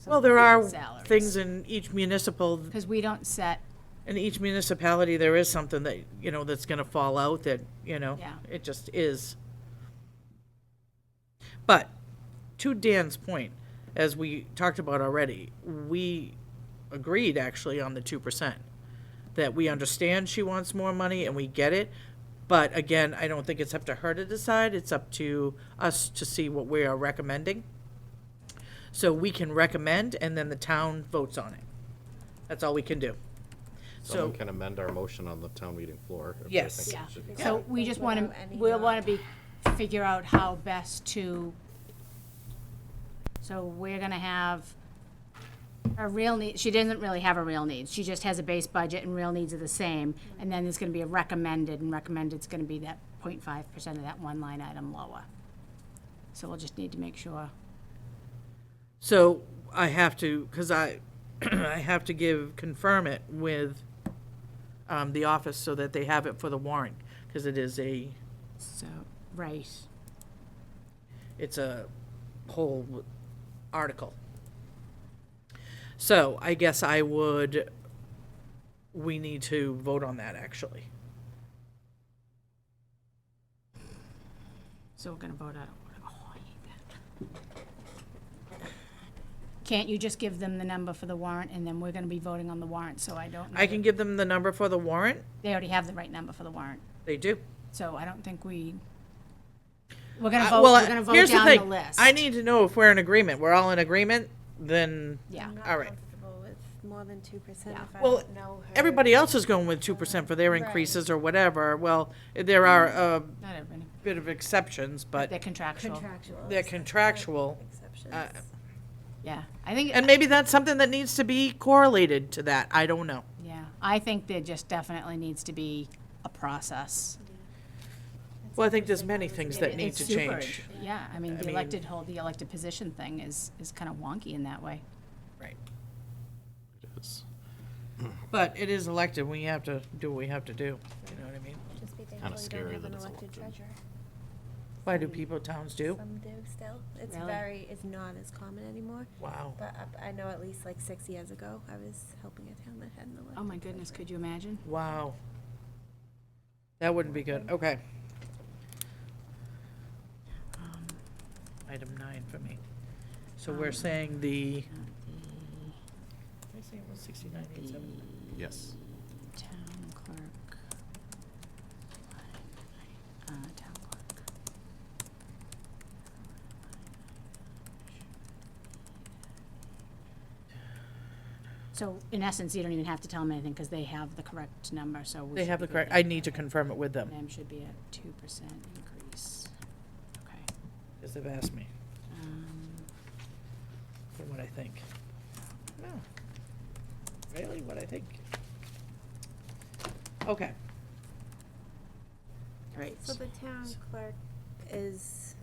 Well, there are salaries. things in each municipal, Because we don't set, in each municipality, there is something that, that's gonna fall out that, Yeah. it just is. But, to Dan's point, as we talked about already, we agreed actually on the 2%. That we understand she wants more money and we get it, but again, I don't think it's up to her to decide, it's up to us to see what we are recommending. So we can recommend and then the town votes on it. That's all we can do. Someone So, can amend our motion on the town meeting floor. if they Yes. think it yeah. should be So done. we just want Without any we'll want not- to figure out how best to, so we're gonna have a real need, she doesn't really have a real needs, she just has a base budget and real needs are the same, and then there's gonna be a recommended, and recommended's gonna be that 0.5% of that one line item lower. So we'll just need to make sure. so I have to, cause I have to confirm it with, the office so that they have it for the warrant, cause it is So, right, it's a whole article. So I guess we need to vote on that, actually. So we're gonna vote out. Oh, I hate that. Can't you just give them the number for the warrant, and then we're gonna be voting on the warrant, so I don't know. I can give them the number for the warrant. They already have the right number for the warrant, They do. so I don't think we're gonna Well, vote, we're gonna vote here's the down the thing. list. I need to know if we're in agreement. We're all in agreement, then, Yeah. I'm not all right. comfortable with more than 2% Yeah. if I Well, don't know her. everybody else is going with 2% for their Right. increases or whatever. Well, there are a Not everybody. bit of exceptions, but They're contractual. Contractual. they're contractual. Exceptions. Yeah, I think. And maybe that's something that needs to be correlated to that. I don't know. Yeah, I think there just definitely needs to be a process. Well, I think there's many things that need It's to super- change. Yeah, I mean, I the mean- elected position thing is kind of wonky in that way. Right. It is. But it is elected. We have to do what we have to do. You know what I mean? Just be Kinda thankful you scary don't have that an it's elected elected. treasurer. Why do people, towns do? Some do still. It's Really? it's not as common anymore. Wow. But I know at least like 6 years ago, I was helping a town that had an elected. Oh, my goodness, could you imagine? Wow. That wouldn't be good. Okay. Item 9 for me. So we're saying the, did I say it was 69,870? Yes. Town clerk. Town clerk. So in essence, you don't even have to tell them anything because they have the correct number, so. we They should have the be correct, good. I need to confirm it with them, Them should be a 2% increase. Okay. because they've asked me Um, for what I think. No. Really, what I think? Okay. All right. So the town clerk is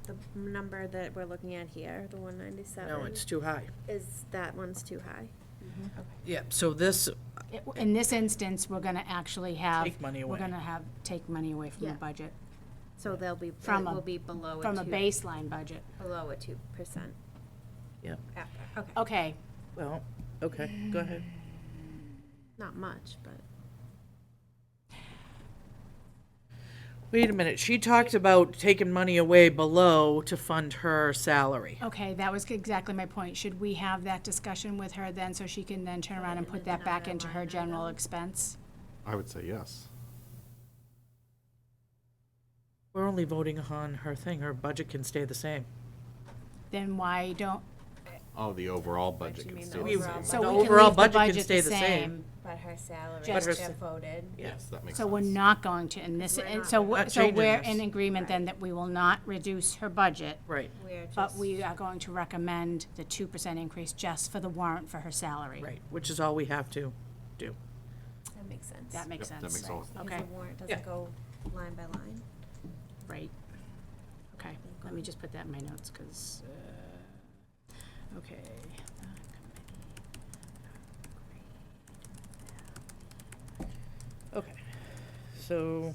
the number that we're looking at here, the 197. No, it's too high. Is that one's too high? Yeah, so this, In this instance, we're gonna actually have. Take money away. We're gonna take money away from the Yeah. budget, So they'll be, From it a- will be below from a 2 baseline budget. below a 2% yeah, after. Okay. Okay, well, okay, go ahead. Not much, but. Wait a minute, she talked about taking money away below to fund her salary. okay, that was exactly my point. Should we have that discussion with her then, so she can then turn around and put that back into her general expense? I would say yes. We're only voting on her thing, her budget can stay the same. Then why don't, Oh, the overall budget you can mean still the be the overall same. so The we can overall leave the budget can budget stay the the same. same? But her salary Just- is voted. Yes, that makes So sense. we're not going to, in this, We're and not so, gonna- we're- Not so changing we're this. in agreement then that we will not reduce her budget, Right, We're just. but we are going to recommend the 2% increase just for the warrant for her salary. right, which is all we have to do. That makes sense. That makes Yep, sense. that makes all- Because Okay, the warrant Yeah. doesn't go line by line. right. Okay, let me just put that in my notes, because, okay. Okay, so,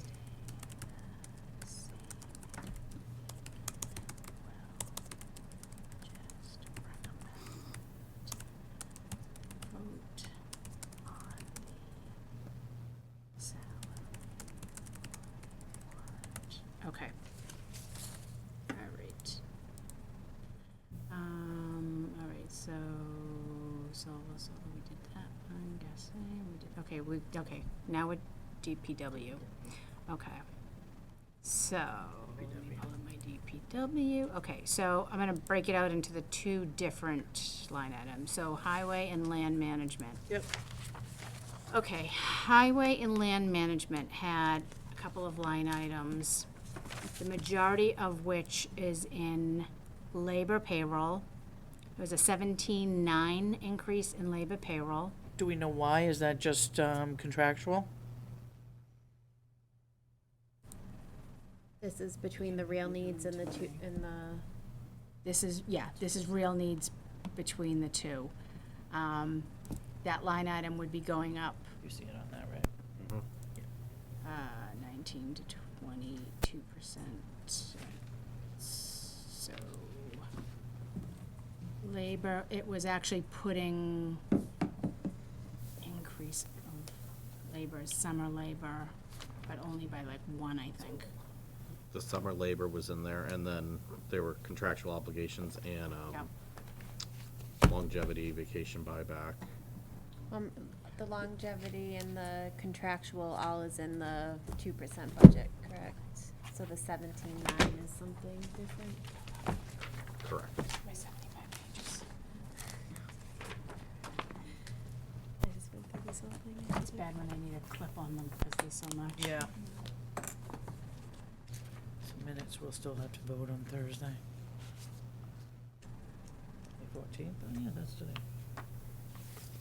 Okay. All right. All right, so we did that, I'm guessing, okay, now we're DPW. Okay. So, let me pull up my DPW. Okay, so I'm gonna break it out into the two different line items. So highway and land management. yep, Okay, highway and land management had a couple of line items, the majority of which is in labor payroll. There was a 17.9 increase in labor payroll. do we know why? Is that just contractual? This is between the real needs and the two, and the. This is real needs between the two. That line item would be going up, You see it on that, right? 19 to 22%. So, labor, it was actually putting increase of labor, summer labor, but only by like one, I think. The summer labor was in there, and then there were contractual obligations and Yep. longevity, vacation buyback. The longevity and the contractual all is in the 2% budget, correct? So the 17.9 is something different. Correct. My 75 pages. I just went through this whole thing. It's bad when I need a clip on them because there's so much. Yeah. Some minutes we'll still have to vote on Thursday. The 14th, oh yeah, that's today.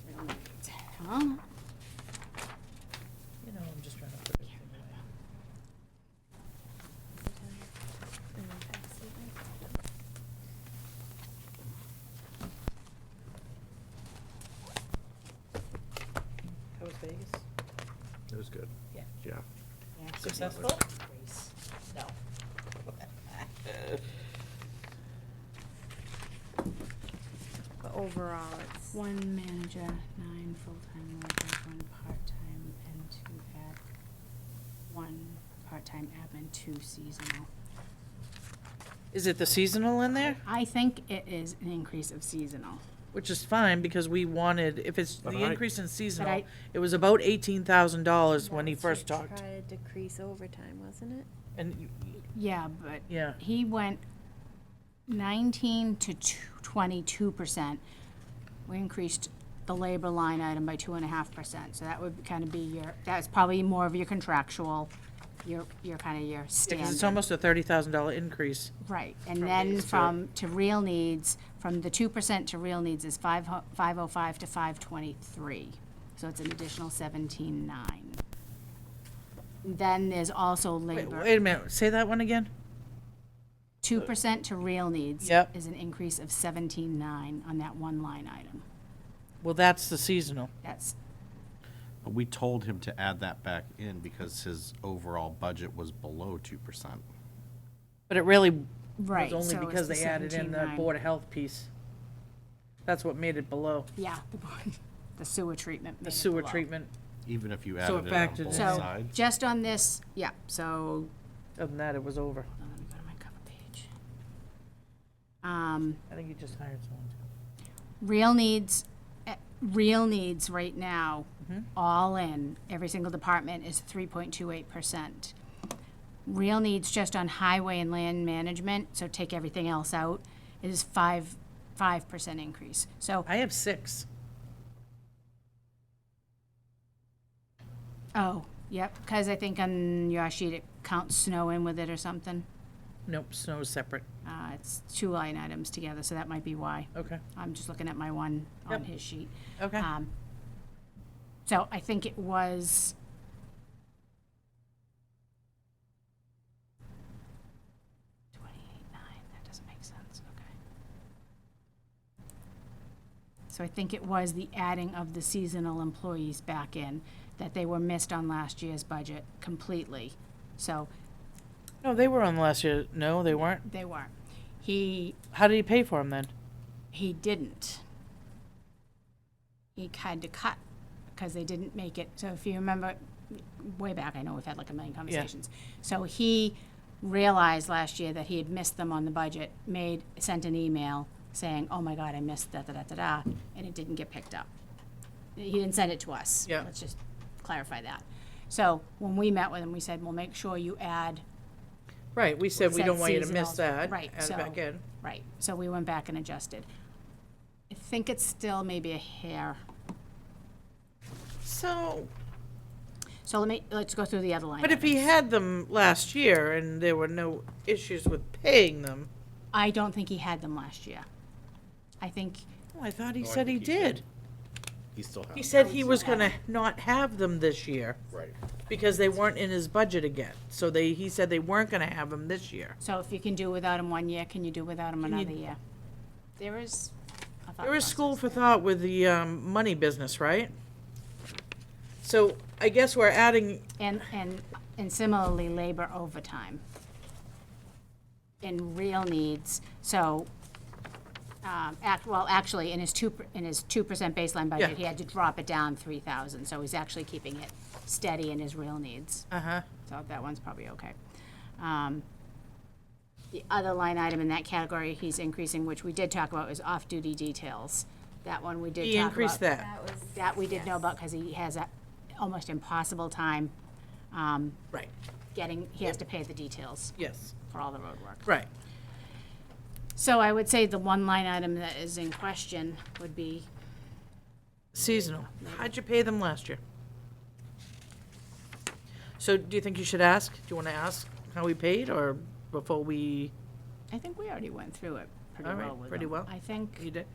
Real needs. Huh? You know, I'm just trying to put everything away. And then tax saving. How was Vegas? It was good. Yeah. Yeah. Yeah. Successful? Grace. No. But overall, it's One manager, 9 full-time workers, 1 part-time, and 2 1 part-time admin, 2 seasonal. Is it the seasonal in there? I think it is an increase of seasonal. Which is fine, because we wanted, if it's But the I- increase in seasonal, I- it was about $18,000 when he That's first to talked. Try to decrease overtime, wasn't it? And, Yeah, but yeah, he went 19 to 22%. We increased the labor line item by 2.5%. So that would kind of be your, that's probably more of your contractual, your kind of your because standard. it's almost a $30,000 increase. Right, and from then base to- from, to real needs, from the 2% to real needs is 505 to 523. So it's an additional 17.9. Then there's also Wait, labor. wait a minute, say that one again? 2% to real needs Yep. is an increase of 17.9 on that one line item. Well, that's the seasonal. That's, But we told him to add that back in because his overall budget was below 2%. But it really right. was so only it's because the they added in the 17.9. Board of Health piece. That's what made it below, Yeah, the sewer treatment. the made it sewer below. treatment. Even if you So added it it on factored both in. So, sides. just on this, yeah, so, Other than that, it was over. hold on, let me go to my cover page. I think you just hired someone. Real needs right now, Mhm. all in, every single department is 3.28%. Real needs just on highway and land management, so take everything else out, is 5% increase. So, I have 6. oh, yep, because I think on your sheet it counts snow in with it or something. Nope, snow's separate. It's 2 line items together, so that might be why. Okay, I'm just looking at my one on Yep. his sheet. okay. So I think it was. That doesn't make sense, okay. So I think it was the adding of the seasonal employees back in, that they were missed on last year's budget completely. So No, they were on last year. No, they weren't. they weren't. He How did he pay for them then? He didn't. He had to cut because they didn't make it. So if you remember, way back, I know we've had like a million conversations. So he realized last year that he had missed them on the budget, sent an email saying, oh my God, I missed da-da-da-da-da, and it didn't get picked up. He didn't send it to us. Yeah. Let's just clarify that. So when we met with him, we said, well, make sure you add. Right, we said we said don't want you to miss seasonals. that. Right, Add it back so- in. Right, so we went back and adjusted. I think it's still maybe a hair. So, So let's go through the other line but if he items. had them last year and there were no issues with paying them, I don't think he had them last year. I think, oh, I thought he No, I said he think he did. did. He still has. He it. said he was gonna not have them this year Right. because they weren't in his budget again. So he said they weren't gonna have them this year. so if you can do without him 1 year, can you do without him Can you- another year? There is a thought There is school process for there. thought with the money business, right? So I guess we're adding, And similarly, labor overtime. In real needs, so, Actually, in his 2% baseline budget, Yeah. he had to drop it down 3,000, so he's actually keeping it steady in his real needs. Uh-huh. So that one's probably okay. The other line item in that category he's increasing, which we did talk about, is off-duty details. That one we did talk He about. increased that. That was. That we did know yes. about, because he has a almost impossible time Right, he has to pay the details yes, for all the road work. right. So I would say the one line item that is in question would be, Seasonal. How'd you pay them last year? So do you think you should ask? Do you want to ask how we paid, or before we, I think we already went through it pretty All well right, with pretty them. well. I think, you did?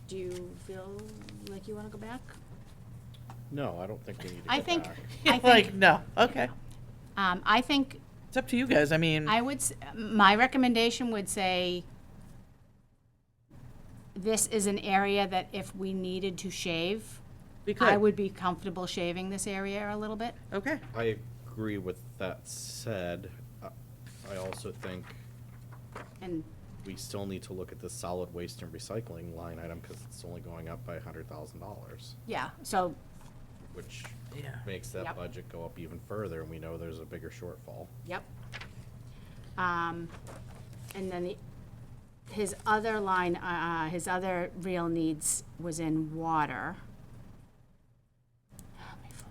do you feel like you want to go back? No, I don't think we need to I go think, back. I Like, think, no, okay. I think It's up to you guys, I mean, I would, my recommendation would say, this is an area that if we needed to shave, we I could, would be comfortable shaving this area a little bit. okay. I agree with that said. I also think And, we still need to look at the solid waste and recycling line item, because it's only going up by $100,000, yeah, so, which Yeah. makes that Yep. budget go up even further, and we know there's a bigger shortfall. yep. And then his other line, his other real needs was in water.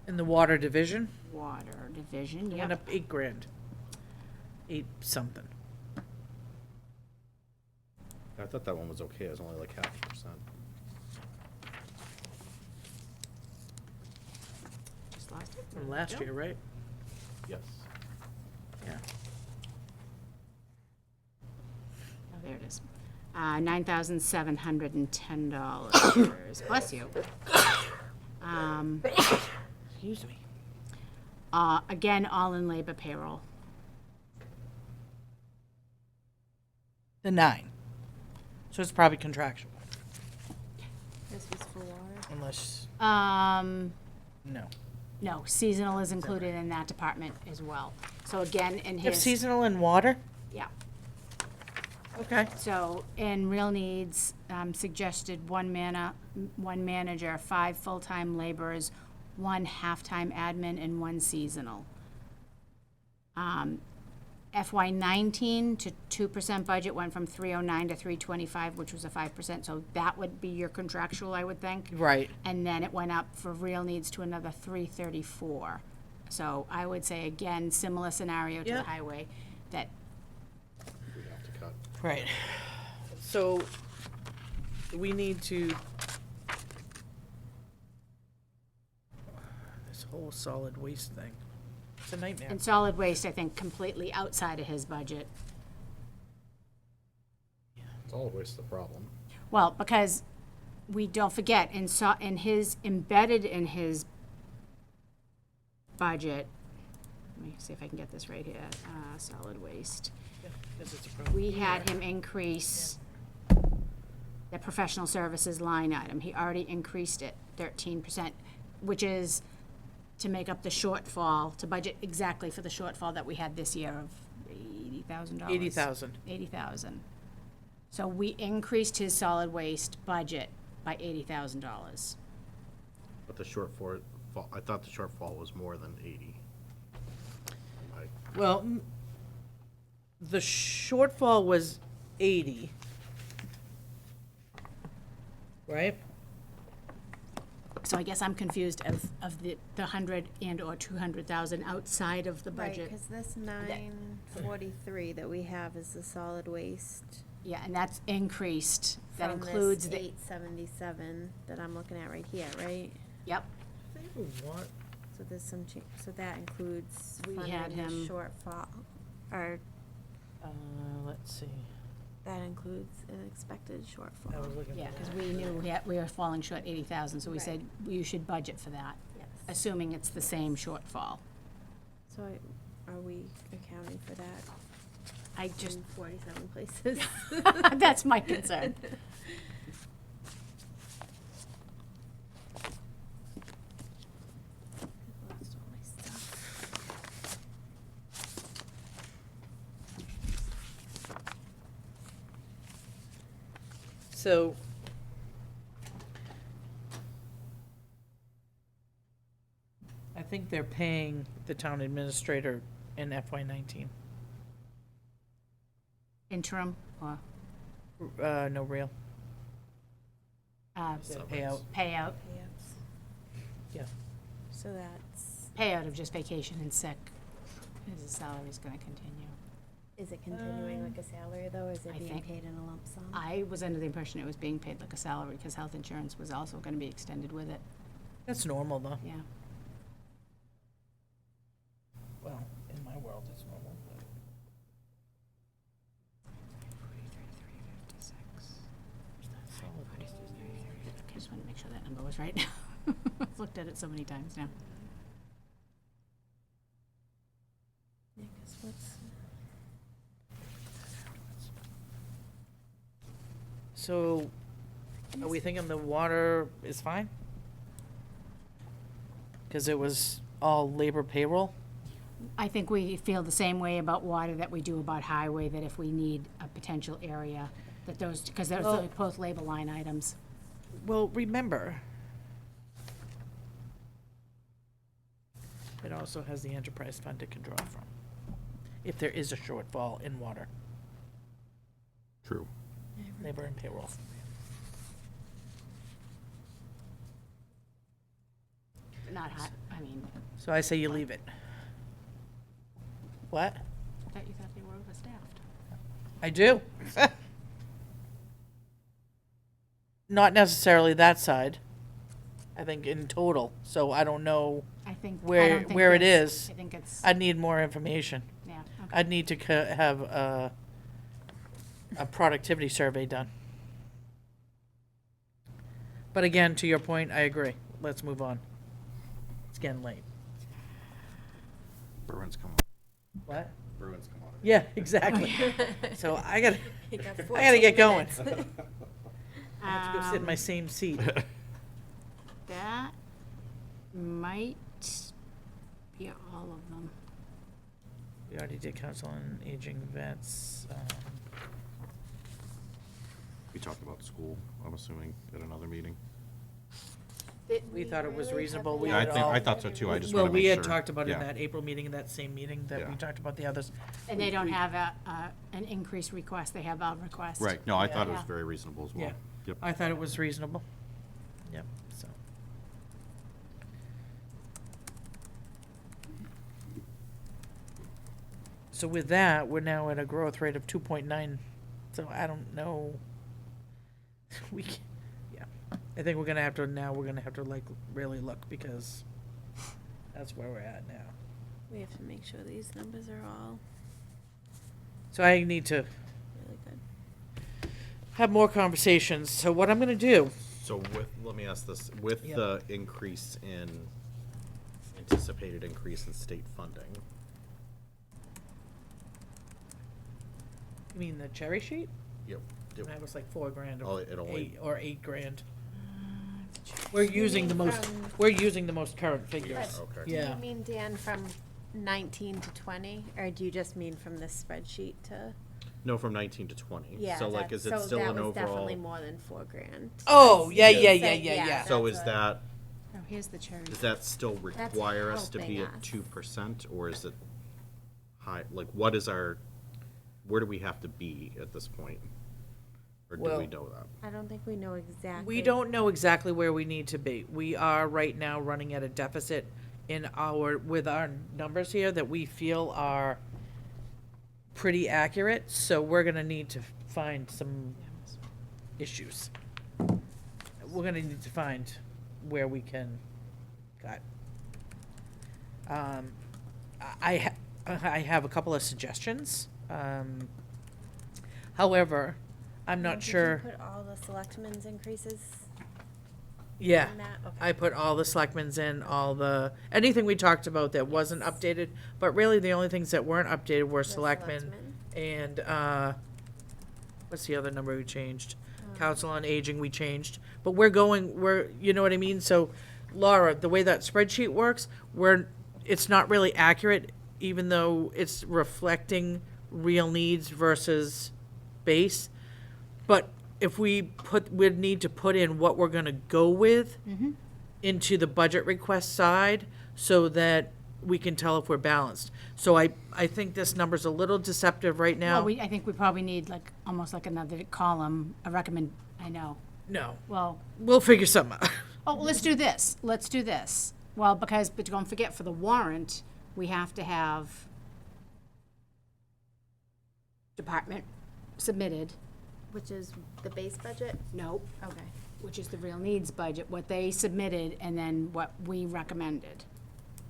In the water division, Water division, it went yep. up 8,000. 8 something. I thought that one was okay, it was only like 0.5%. Just lost it. From last year, right? Yes. Yeah. Oh, there it is. $9,710. Bless you. Excuse me. Again, all in labor payroll. The 9. So it's probably contractual, This was for water. unless, no. No, seasonal is included in that department as well. So again, in You have his, seasonal and water? yeah. Okay. So in real needs, suggested one manager, 5 full-time laborers, 1 half-time admin, and 1 seasonal. FY '19 to 2% budget went from 309 to 325, which was a 5%, so that would be your contractual, I would think. Right. And then it went up for real needs to another 334. So I would say, again, similar scenario to the Yeah. highway, that We have to cut. Right. So we need to, this whole solid waste thing, it's a nightmare. and solid waste, I think, completely outside of his budget. Solid waste is the problem. Well, because we don't forget, in embedded in his budget, let me see if I can get this right here, solid waste. Yeah, 'cause it's a We had him increase the professional services line item. He already increased it 13%, which is to make up the shortfall, to budget exactly for the shortfall that we had this year of $80,000. 80,000. 80,000. So we increased his solid waste budget by $80,000. But the shortfall, I thought the shortfall was more than 80. Well, the shortfall was 80. Right? So I guess I'm confused of the 100 and/or 200,000 outside of the Right, budget. because this 943 that we have is the solid waste. Yeah, and that's increased. That from includes this the, 877 that I'm looking at right here, right? yep, What? So there's some so that includes We funding had the him- shortfall, or Let's see. that includes an expected I shortfall. was looking yeah, for because that. we knew we were falling short 80,000, so we Right. said you should budget for that, Yes. assuming it's the same shortfall. So are we accounting for that I just, in 47 places? that's my concern. Lost all my stuff. So I think they're paying the town administrator in FY19. Interim or, No real. Payout. Payout, Yeah. So that's, payout of just vacation and sick. His salary is gonna continue. is it continuing like a salary though, or is it I being think- paid in a lump sum? I was under the impression it was being paid like a salary because health insurance was also gonna be extended with it, That's normal, though. yeah. Well, in my world, it's normal. Okay, just wanted to make sure that number was right. I've looked at it so many times now. Yeah, 'cause what's, So, are we thinking the water is fine? Because it was all labor payroll? I think we feel the same way about water that we do about highway, that if we need a potential area, that those, because those are Well- both labor line items. Well, remember, it also has the enterprise fund it can draw from, if there is a shortfall in water, True. labor and payroll. Not high, I mean, So I say you leave it. What? I thought you thought they were overstaffed. I do. Not necessarily that side, I think in total, so I don't know, I think, I Where- don't think where it that's- is. I think it's, I'd need more information. yeah, okay. I'd need to have a productivity survey done. But again, to your point, I agree. Let's move on. It's getting late. Bruins come on. What? Bruins come on. Yeah, exactly. So I gotta You got get 14 going. minutes. I have to go sit in my same seat. That might be all of them. We already did council on aging vets. We talked about school, I'm assuming, at another meeting. We thought it was reasonable. We Yeah, I had think, all- I thought so too, I just Well, wanna make we sure. had talked about it in Yeah. that April meeting, in that same meeting, that we Yeah. talked about the others. And they don't have an increased request, they have our request. Right, no, I thought it was Yeah. very reasonable as well. Yeah. Yep. I thought it was reasonable. Yep, so. So with that, we're now at a growth rate of 2.9, so I don't know. We, yeah, I think we're gonna have to, now we're gonna have to like really look, because that's where we're at now. We have to make sure these numbers are all So I need to really good. have more conversations, so what I'm gonna do, So with, let me ask this, with Yep. the increase in, anticipated increase in state funding, you mean the cherry sheet? yep, yep. That was like $4,000 Oh, it only- $8,000. We're using the most, we're using the most current figures. Okay. Do Yeah. you mean, Dan, from 19 to 20, or do you just mean from this spreadsheet to? No, from 19 to 20. Yeah. So like, is it still an So that was definitely overall? more than $4,000. Oh, yeah, Yeah. yeah, yeah, Say- yeah, yeah. yeah. So that's is what- that, Oh, here's the cherry. does that still That's require us to be helping at us. 2%, or is it high, like, what is our, where do we have to be at this point? Or do we Well- know that? I don't think we know exactly. We don't know exactly where we need to be. We are right now running at a deficit in our, with our numbers here that we feel are pretty accurate, so we're gonna need to find some issues. We're gonna need to find where we can cut. I have a couple of suggestions. However, I'm not sure. Did you put all the selectmen's increases Yeah, in that? Okay. I put all the selectmen's in, all the, anything we talked about that wasn't updated, but really the only things that weren't updated were The selectmen and, what's the other number we changed? Council on Aging we changed, but we're, you know what I mean? So Laura, the way that spreadsheet works, it's not really accurate, even though it's reflecting real needs versus base. But we'd need to put in what we're gonna go with into the budget request side so that we can tell if we're balanced. So I think this number's a little deceptive right now. Well, I think we probably need like, almost like another column, I know. No, Well, we'll figure something out. oh, let's do this. Let's do this. Well, but don't forget, for the warrant, we have to have department submitted. Which is the base budget? Nope. Okay. Which is the real needs budget, what they submitted, and then what we recommended.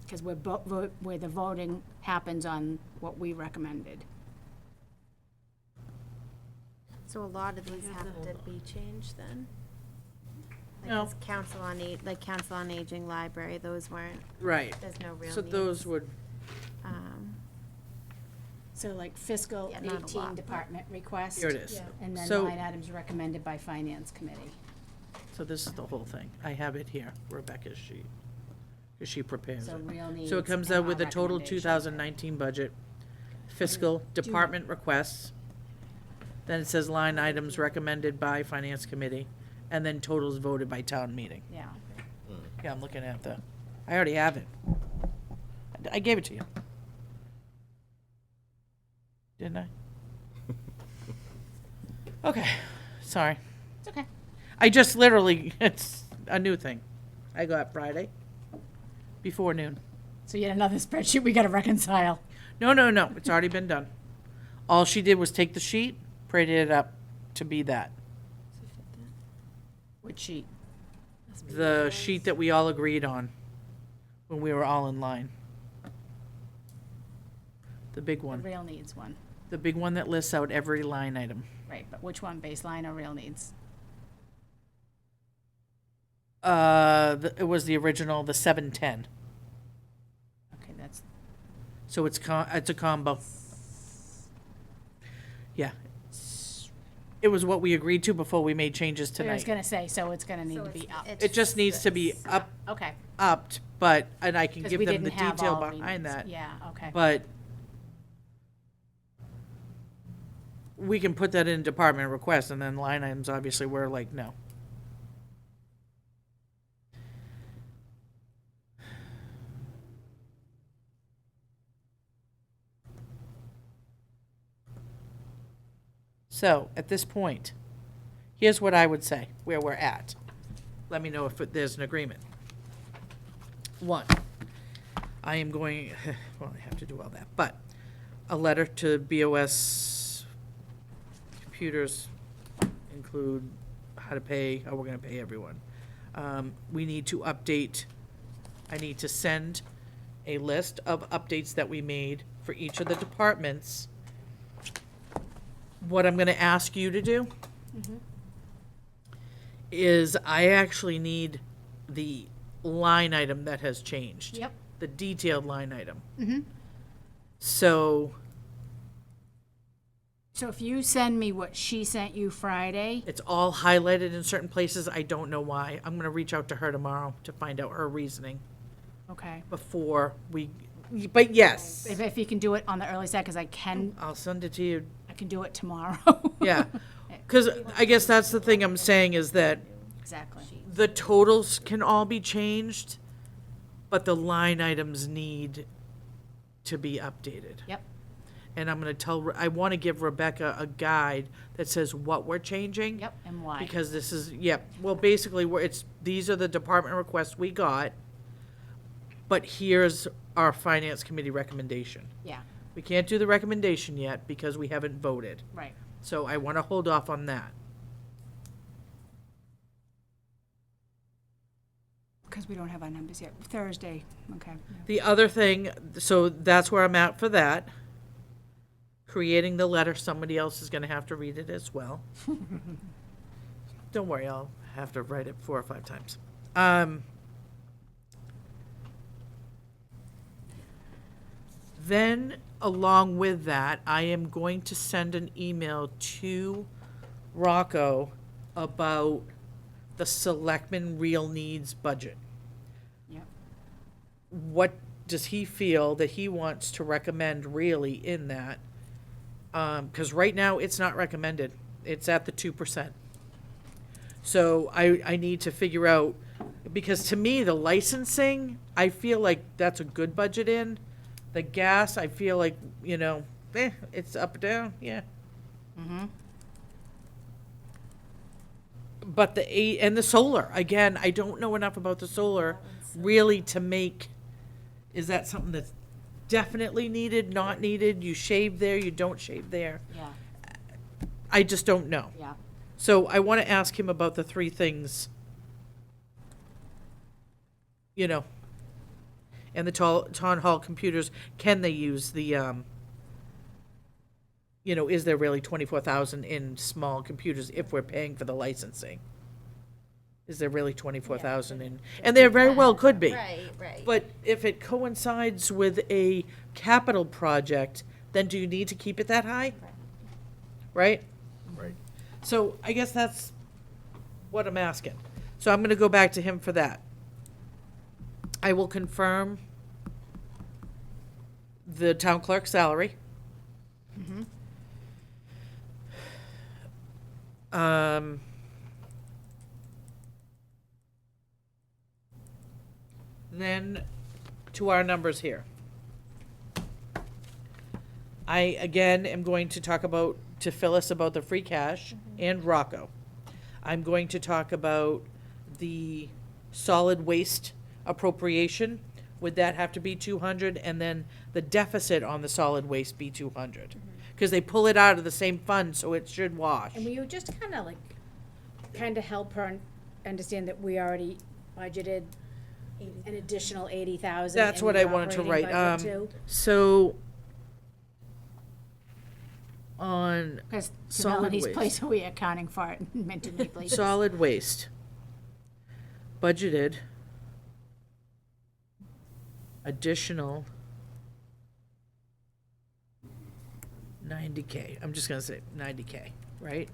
Because where the voting happens on what we recommended. So a lot of these have to be changed then? Like No. this Council on Aging, Library, those weren't, Right. there's no real So needs. those would, So like fiscal Yeah, not a 18 lot, but- department request. here it is. And then So- line items recommended by finance committee. So this is the whole thing. I have it here, Rebecca's sheet, because she prepares So it. real needs. So it comes and out with our the total recommendation. 2019 budget, fiscal department requests. Then it says line items recommended by finance committee, and then totals voted by town meeting. Yeah. Yeah, I'm looking at I already have it. I gave it to you. Didn't I? Okay, sorry. It's okay. I just literally, it's a new thing. I got Friday before noon. So yet another spreadsheet we gotta reconcile. No, it's already been done. All she did was take the sheet, printed it up to be that. Which sheet? The sheet that we all agreed on when we were all in line. The big The one. real needs one. The big one that lists out every line item. Right, but which one, baseline or real needs? It was the original, the 710. Okay, that's, So it's a combo. Yeah. It was what we agreed to before we made changes I was tonight. gonna say, so it's gonna need So to be up. It just needs to be Okay. upped, but, and I can Because give we them the didn't have detail all behind renews. that. Yeah, okay. But we can put that in department request, and then line items, obviously, we're like, no. So, at this point, here's what I would say, where we're at. Let me know if there's an agreement. One, I am going, well, I have to do all that, but a letter to BOS computers include how to pay, how we're gonna pay everyone. We need to update, I need to send a list of updates that we made for each of the departments. What I'm gonna ask you to do is I actually need the line item that has changed. Yep. The detailed line item. Mm-hmm. So So if you send me what she sent you Friday, it's all highlighted in certain places. I don't know why. I'm gonna reach out to her tomorrow to find out her reasoning okay. before we, but yes, If you can do it on the early side, because I I'll send it to you. can do it tomorrow. Yeah. Cause I guess that's the thing I'm saying is that Exactly. the totals can all be changed, but the line items need to be updated. Yep. And I'm gonna I wanna give Rebecca a guide that says what we're changing. Yep, and why. Because this is, well, basically, these are the department requests we got, but here's our finance committee recommendation. Yeah, We can't do the recommendation yet because we haven't voted, right. so I wanna hold off on that. Because we don't have our numbers yet. Thursday, okay. yeah. The other thing, so that's where I'm at for that. Creating the letter, somebody else is gonna have to read it as well. Don't worry, I'll have to write it 4 or 5 times. Then, along with that, I am going to send an email to Rocco about the Selectmen Real Needs budget. Yep. What does he feel that he wants to recommend really in that? Because right now, it's not recommended. It's at the 2%. So I need to figure out, because to me, the licensing, I feel like that's a good budget in. The gas, I feel like, it's up or down, yeah. Mm-hmm. But and the solar, again, I don't know enough about the solar really to make, is that something that's definitely needed, not needed? You shave there, you don't shave there. Yeah, I just don't know. yeah. So I want to ask him about the three things, and the town hall computers, can they use the, is there really 24,000 in small computers if we're paying for the licensing? Is there really 24,000 in, and there very well could be. Right. But if it coincides with a capital project, then do you need to keep it that high? Right? Right. So I guess that's what I'm asking. So I'm gonna go back to him for that. I will confirm the town clerk's salary. Then to our numbers here. I, again, am going to talk to Phyllis about the free cash and Rocco. I'm going to talk about the solid waste appropriation. Would that have to be 200? And then the deficit on the solid waste be 200? Because they pull it out of the same fund, so it should wash. And will you just kind of help her understand that we already budgeted an additional 80,000? That's in what the I wanted to operating write. budget too? So on Because to solid Melanie's waste. place, we are accounting for it in mentally places. solid waste, budgeted additional 90K. I'm just gonna say 90K, right?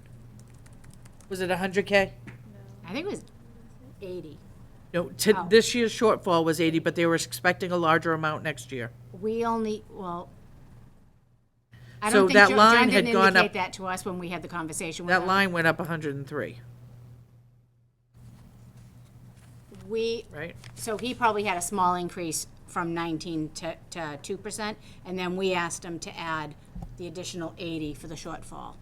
Was it 100K? I think it was 80. No, Oh. this year's shortfall was 80, but they were expecting a larger amount next year. We only, well, I So don't think that John line didn't had gone indicate up- that to us when we had the conversation with That him. line went up 103, We, right? so he probably had a small increase from 19 to 2%, and then we asked him to add the additional 80 for the shortfall.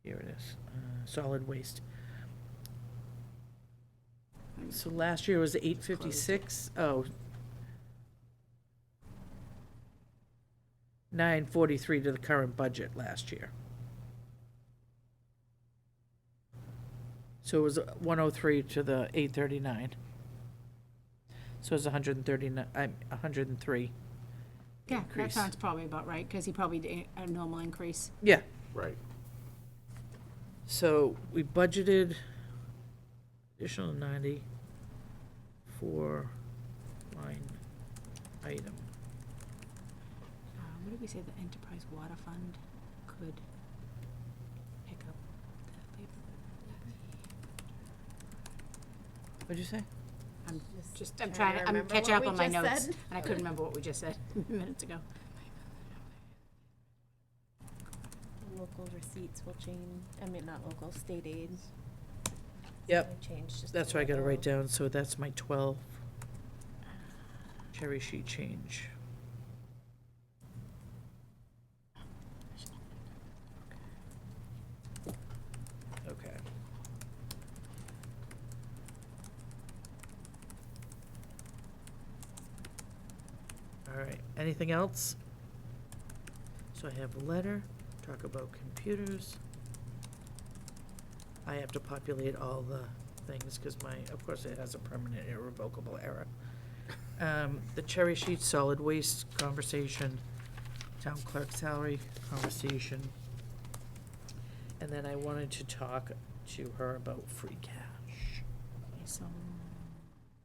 Here it is, solid waste. So last year was 856, 943 to the current budget last year. So it was 103 to the 839. So it's 139, 103. Yeah, that Increase. sounds probably about right, because he probably did a normal increase. Yeah, Right. so we budgeted additional 90 for line item. What did we say the enterprise water fund could pick up that labor? What'd you say? I'm trying trying, to I'm remember catching what up we on my just notes, said. and I couldn't remember what we just said minutes ago. Local receipts will change, not local, state aids. Yep. Will change just a That's what I gotta little. write down, so that's my 12 cherry sheet change. Okay. All right, anything else? So I have a letter, talk about computers. I have to populate all the things, because of course, it has a permanent irrevocable error. The cherry sheet, solid waste conversation, town clerk salary conversation. And then I wanted to talk to her about free cash. So,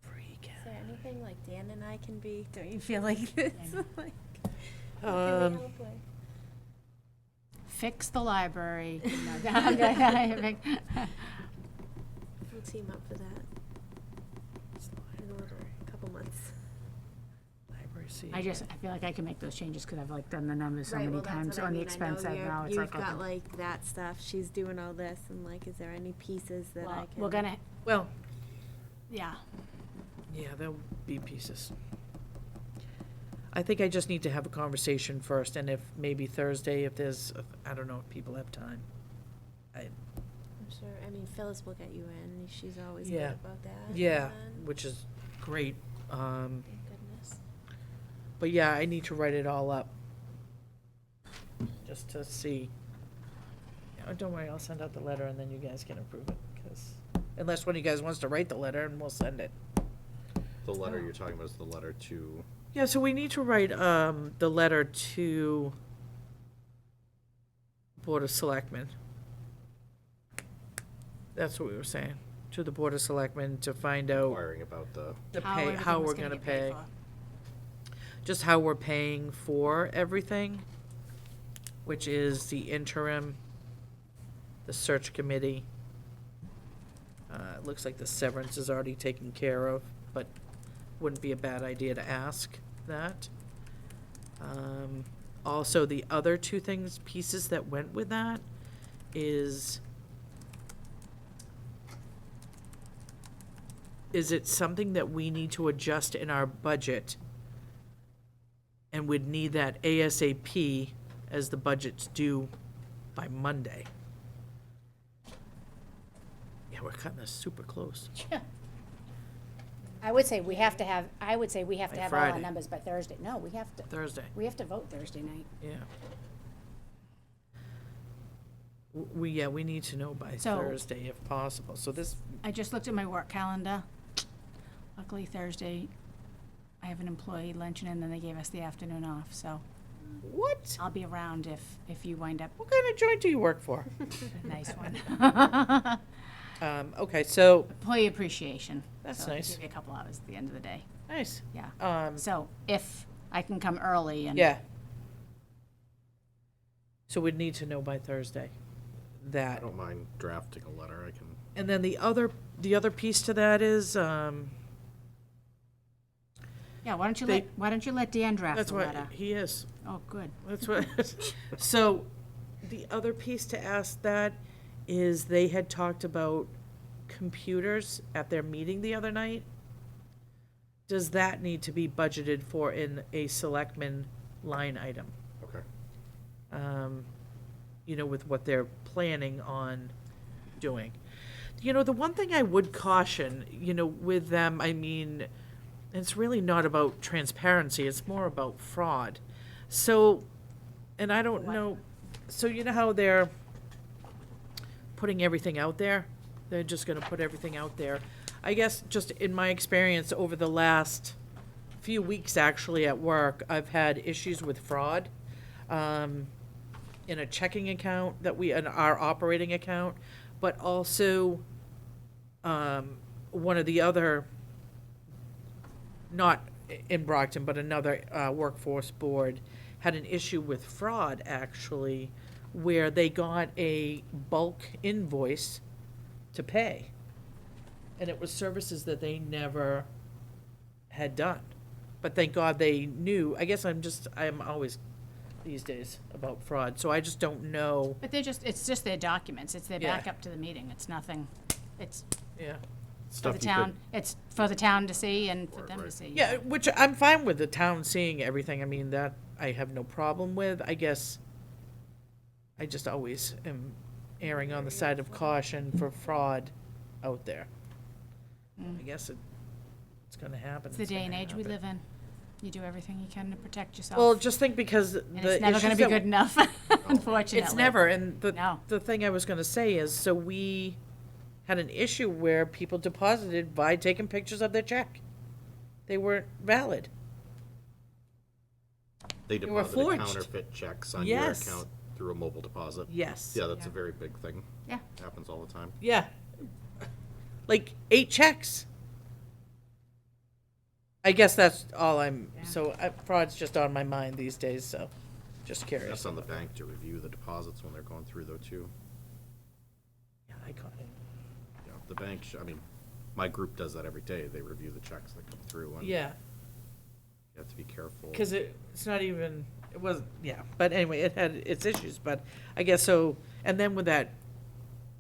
Free Is there cash. anything like Dan and I can be, don't you feel like it's know. like, what can we Um, help with? fix the library. We'll team up for that in a little, couple months. Library see. I feel like I can make those changes because I've like done the numbers so Right, many well, that's times what I on the mean. I know expense side you're- now. It's you've like, got okay. like that stuff, she's doing all this, and like, is there any pieces that I Well, can? we're gonna, Well, yeah, yeah, there'll be pieces. I think I just need to have a conversation first, and if maybe Thursday, if there's, I don't know if people have time. I'm sure, I mean, Phyllis will get you in, she's always good Yeah. about that. Yeah, and then- which is great. Thank goodness. But yeah, I need to write it all up. Just to see. Oh, don't worry, I'll send out the letter and then you guys can approve it, because, unless one of you guys wants to write the letter and we'll send it. The letter you're talking about is the letter to, Yeah, so we need to write, the letter to Board of Selectmen. That's what we were saying, to the Board of Selectmen to find out inquiring about the, the how pay, everything how was we're gonna get paid pay. for. Just how we're paying for everything, which is the interim, the search committee. It looks like the severance is already taken care of, but wouldn't be a bad idea to ask that. Also, the other two things, pieces that went with that is it something that we need to adjust in our budget? And would need that ASAP as the budget's due by Monday. Yeah, we're cutting this super close. I would say we have to have, By all our Friday. numbers by Thursday. No, we have to Thursday, vote Thursday night. yeah. We need to know by So- Thursday if possible, so this, I just looked at my work calendar. Luckily Thursday, I have an employee luncheon and then they gave us the afternoon off, so what? I'll be around if you wind up What kind of joint do you work for? a nice one. Okay, so, Employee appreciation. That's So nice. Give you a couple hours at the end of the day, nice. yeah. So if I can come early and. Yeah. So we'd need to know by Thursday I that. don't mind drafting a letter, I can, And then the other piece to that is, Yeah, why don't you They- let Dan draft that's the what, letter? he is. Oh, good. That's what, so, the other piece to ask that is they had talked about computers at their meeting the other night. Does that need to be budgeted for in a selectman line item? okay. You know, with what they're planning on doing. You know, the one thing I would caution, you know, with them, I mean, it's really not about transparency, it's more about fraud. So, and I don't What? know, so you know how they're putting everything out there? They're just gonna put everything out there. I guess just in my experience over the last few weeks actually at work, I've had issues with fraud. In a checking account that in our operating account, but also, one of the other, not in Brockton, but another, workforce board had an issue with fraud, actually, where they got a bulk invoice to pay. And it was services that they never had done. But thank God they knew. I guess I'm always these days about fraud, so I just don't know. But it's just their documents. It's their Yeah. backup to the meeting. It's nothing. It's Yeah. for Stuff the you could- town, it's for the town to see and for Right, them to right. see. Yeah, which I'm fine with the town seeing everything. I mean, that I have no problem with. I guess I just always am erring on the side of caution for fraud out there. I guess it's gonna happen. It's the day and gonna age we happen. live in. You do everything you can to protect yourself. Well, just think because And the it's never gonna issues be that- good enough, unfortunately. It's never, and No. the thing I was gonna say is, so we had an issue where people deposited by taking pictures of their check. They weren't valid. They were deposited forged. counterfeit checks on your Yes. account through a mobile deposit. Yes. Yeah, that's a Yeah. very big thing. Yeah. Happens all the time. Yeah. Like 8 checks. I guess that's all Yeah. so fraud's just on my mind these days, so just curious. That's on the bank to review the deposits when they're going through though too. Yeah, I caught it. Yeah, the bank, I mean, my group does that every day. They review the checks that come through and. Yeah. have to be careful. Because it's not even, it wasn't, yeah, but anyway, it had its issues, but I guess so, and then with that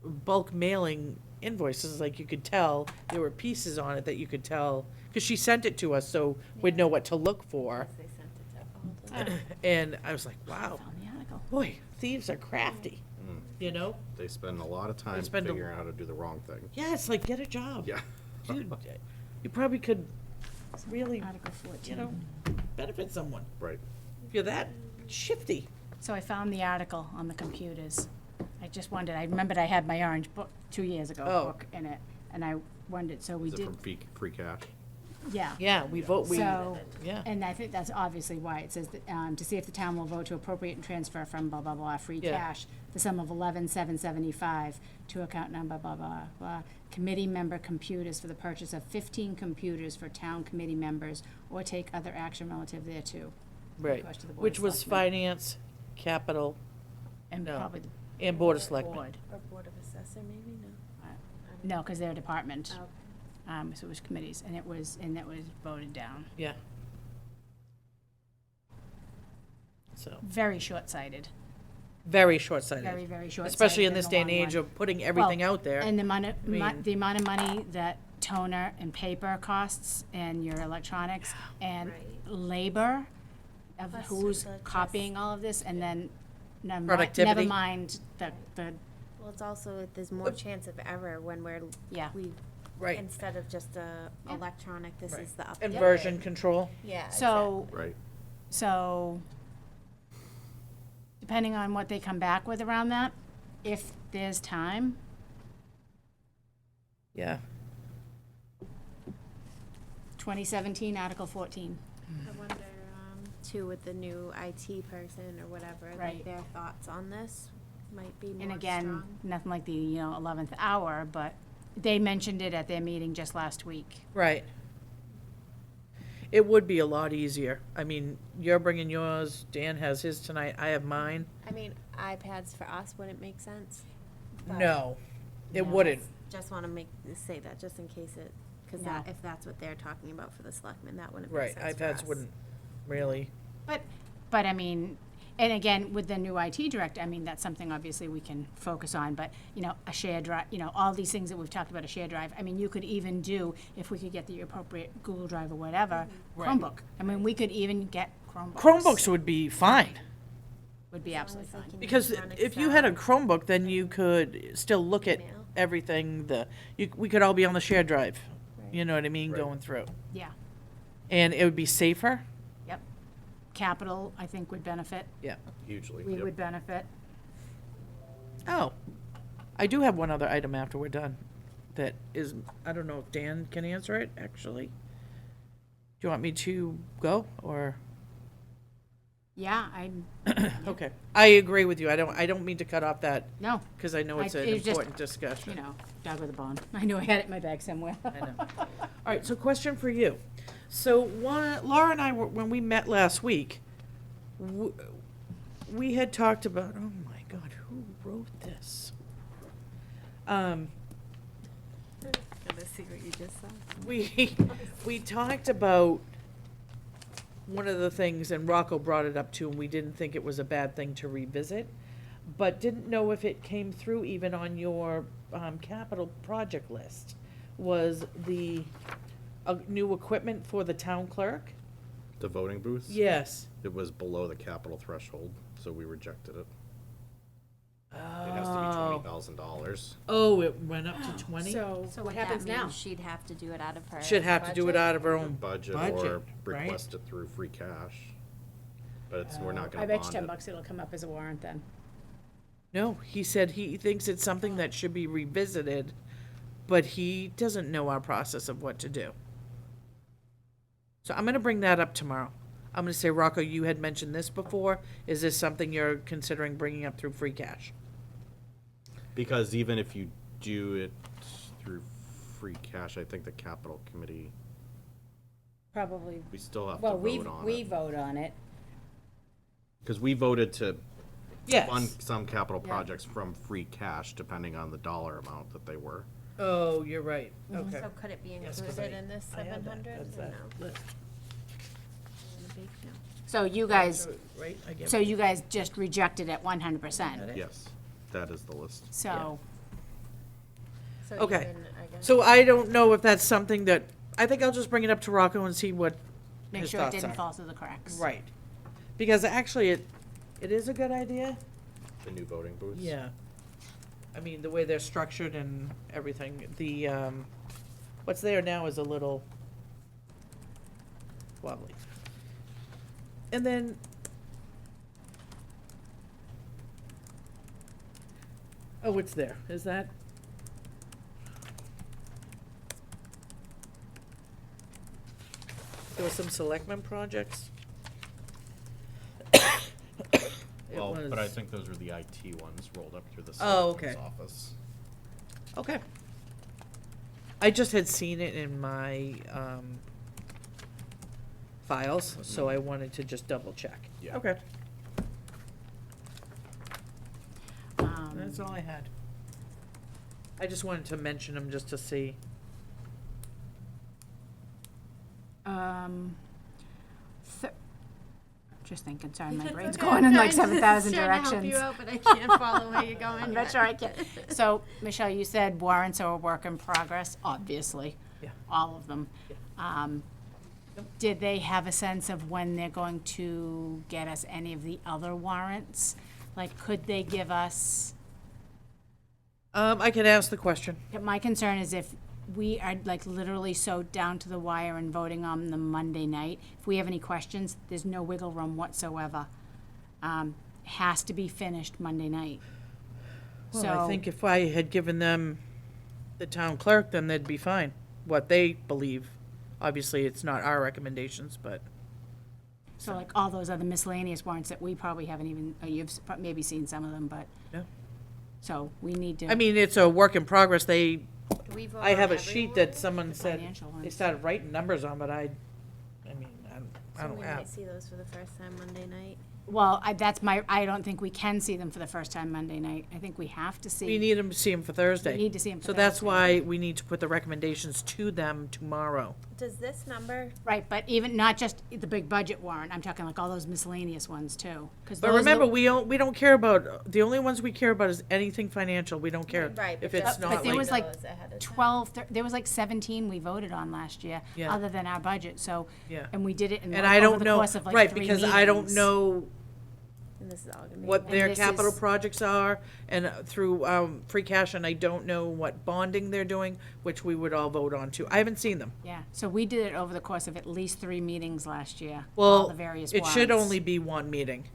bulk mailing invoices, like you could tell, there were pieces on it that you could tell, because she sent it to us, so we'd know what to look for, They sent it to Alden. and I was like, wow, Found the article. boy, thieves are crafty, you know? They spend a lot of time spend a- figuring out how to do the wrong thing. Yeah, it's like, get a job. Yeah. Dude, you probably could really, Article 14. you know, benefit someone, Right. if you're that shifty. So I found the article on the computers. I just wondered, I remembered I had my orange book 2 years ago, Oh. book in it, and I wondered, so we Is it did, from free cash? yeah. Yeah, we vote, So, yeah. and I think that's obviously why it says that, to see if the town will vote to appropriate and transfer from blah, blah, blah, free Yeah. cash, the sum of 11,775 to account number, blah, blah, blah, committee member computers for the purchase of 15 computers for town committee members, or take other action relative thereto. Right, Request to the Board which of was Selectmen. finance, capital, And No. probably the and board of selectmen. board. Or Board of Assessor, maybe, no? No, because they're a department. Okay. So it was committees, and it was voted down. Yeah. So, Very short-sighted, very short-sighted. very, very short-sighted. Especially in in this the day and long age run. of putting everything Well, out there. And mean- the amount of money that toner and paper costs and your electronics and Right. labor of Plus who's the copying all of this, and then never Productivity. mind the, Well, it's also, there's more chance of error when yeah. we, Right, instead of just a Yeah. electronic, this Right. is the updated. and version control. Yeah. So, Right. so, depending on what they come back with around that, if there's time, Yeah. 2017, Article 14. I wonder, too, with the new IT person or whatever, Right. like their thoughts on this might be more And again, strong. nothing like the, 11th hour, but they mentioned it at their meeting just last week. Right. It would be a lot easier. I mean, you're bringing yours, Dan has his tonight, I have mine. I mean, iPads for us wouldn't make sense. but No, it No. wouldn't. Just wanna say that, just in case it, cause No. if that's what they're talking about for the selectmen, that wouldn't Right, make sense for us. iPads wouldn't really. But I mean, and again, with the new IT director, I mean, that's something obviously we can focus on, but, a shared drive, all these things that we've talked about, a shared drive, I mean, you could even do, if we could get the appropriate Google Drive or whatever, Right. Chromebook. I mean, we could even get Chromebooks. Chromebooks would be fine. Would be As long absolutely as they fine. can Because run if you had a Excel. Chromebook, then you could still look at Email. everything, we could all be on the shared drive. You know what I mean, Right. going through. Yeah, And it would be safer. yep. Capital, I think, would benefit. Yeah. Hugely. We Yep. would benefit. Oh, I do have one other item after we're done that is, I don't know if Dan can answer it, actually. Do you want me to go, or? Yeah, I'm, Okay, I agree with you. I don't mean to cut off that, no, because I know it's I- an it was just, important discussion. dog with a bone. I knew I had it in my bag somewhere. I know. All right, so question for you. So Laura and I, when we met last week, we had talked about, oh my God, who wrote this? Gonna see what you just said. We talked about one of the things, and Rocco brought it up too, and we didn't think it was a bad thing to revisit, but didn't know if it came through even on your capital project list, was the new equipment for the town clerk? The voting booths? Yes. It was below the capital threshold, so we rejected it. It has to be $20,000. Oh, it went up to 20? So So what that happens now? means she'd have to do it out of her Should have to do it budget? out of her own Budget budget, or right? request it through free cash. But we're not I gonna bet you bond it. $10 it'll come up as a warrant then. No, he said he thinks it's something that should be revisited, but he doesn't know our process of what to do. So I'm gonna bring that up tomorrow. I'm gonna say, Rocco, you had mentioned this before. Is this something you're considering bringing up through free cash? Because even if you do it through free cash, I think the capital committee, Probably, we still have to well, vote on we it. vote on it. Because we voted to fund Yes. some capital Yeah. projects from free cash, depending on the dollar amount that they were. Oh, you're right. Okay. So could it be Yes, 'cause included in this I had that. 700 That's or that no? list. So you guys, Right? I get- so you guys just rejected it 100%. Yes, that is the list. So, So Okay. even, I guess. So I don't know if that's something that, I think I'll just bring it up to Rocco and see what make his sure it thoughts didn't are. fall through the cracks. Right. Because actually, it is a good idea. The new voting booths? Yeah. I mean, the way they're structured and everything, the, what's there now is a little wobbly. And then, oh, it's there, is that? There were some selectmen projects. It Well, but I was- think those were the IT ones rolled up through the Oh, selectmen's okay. office. Okay. I just had seen it in my files, so I wanted to just double check. Yeah. Okay, Um, that's all I had. I just wanted to mention them just to see. th- Just thinking, sorry, my It's brain's okay, going I'm in like trying to- 7,000 trying to help directions. you out, but I can't follow where you're going. I'm not yet. sure I can. So, Michelle, you said warrants are a work in progress, obviously. Yeah. All of them. Did they have a sense of when they're going to get us any of the other warrants? Like, could they give us, I can ask the question. my concern is if we are like literally so down to the wire and voting on the Monday night, if we have any questions, there's no wiggle room whatsoever. Has to be finished Monday night. Well, So- I think if I had given them the town clerk, then they'd be fine, what they believe. Obviously, it's not our recommendations, but, So like all those other miscellaneous warrants that we probably haven't even, you've maybe seen some of them, but, yeah. so we need to. I mean, it's a work in progress. They, Do we vote I have on a sheet everyone? that someone said, financial they ones. started writing numbers on, but I mean, I So don't we have. might see those for the first time Monday night. Well, I don't think we can see them for the first time Monday night. I think we have to see. We need them to see them for Thursday. We need to see 'em for So that's Thursday. why we need to put the recommendations to them tomorrow. Does this number, Right, but even, not just the big budget warrant, I'm talking like all those miscellaneous ones too. 'Cause But those are the- remember, we don't care about, the only ones we care about is anything financial. We don't care right, if but it's just- not But there like. was like those ahead of time. 12, there was like 17 we voted on last year, Yeah. other than our budget, so. Yeah. And we did it in And like I over don't the know, course of like right, 3 because I don't meetings. know and this is all gonna be. what their this capital is- projects are, and through free cash, and I don't know what bonding they're doing, which we would all vote on too. I haven't seen them. Yeah, so we did it over the course of at least 3 meetings last year, all Well, the various it should warrants. only be one meeting.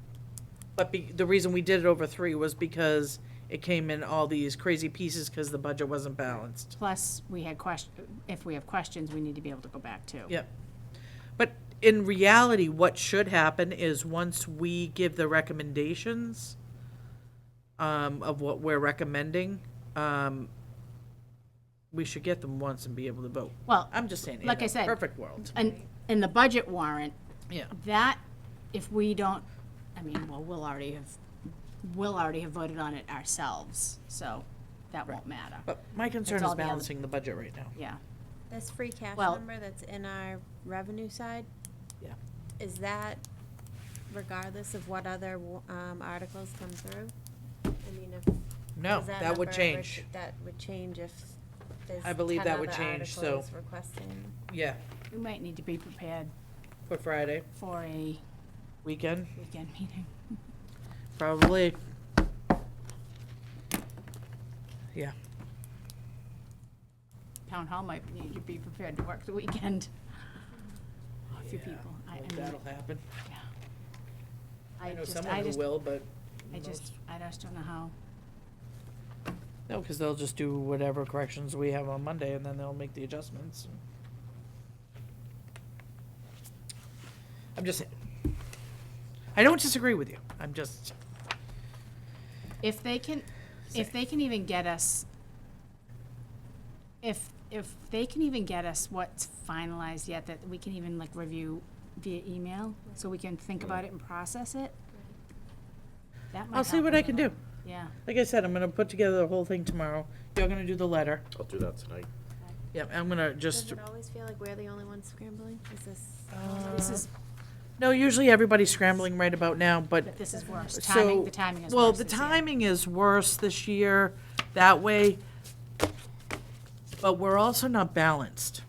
But the reason we did it over 3 was because it came in all these crazy pieces because the budget wasn't balanced. Plus, we had if we have questions, we need to be able to go back to. Yep. But in reality, what should happen is once we give the recommendations of what we're recommending, we should get them once and be able to vote. Well, I'm just saying, in like I a said, perfect world. And in the budget warrant, Yeah. that, if we don't, I mean, well, we'll already have voted on it ourselves, so that won't matter. But my concern all is the other- balancing the budget right now. Yeah. This free cash Well- number that's in our revenue side, Yeah. is that regardless of what other articles come through? I mean, if. No, does that would number change. That would change if there's I believe 10 that would other change, so- articles requesting. Yeah, We might need to be prepared for Friday for a weekend, weekend meeting. probably. Yeah. Town hall might need to be prepared to work the weekend. A few Yeah, people. I mean, That'll happen. yeah. I know just- someone who just- will, but. I just don't know how. No, because they'll just do whatever corrections we have on Monday, and then they'll make the adjustments. I'm just saying. I don't disagree with you. I'm just, If they can even get us, if they can even get us what's finalized yet, that we can even like review via email, so we can think about it and process it. That might I'll see help what a I can do. little. Yeah. Like I said, I'm gonna put together the whole thing tomorrow. You're gonna do the letter. I'll do that tonight. Yep, I'm gonna just, Does it always feel like we're the only ones scrambling? Is this? This is, No, usually everybody's scrambling right about now, but. But this is worse. So- Timing, the timing is worse Well, the this year. timing is worse this year, that way, but we're also not balanced.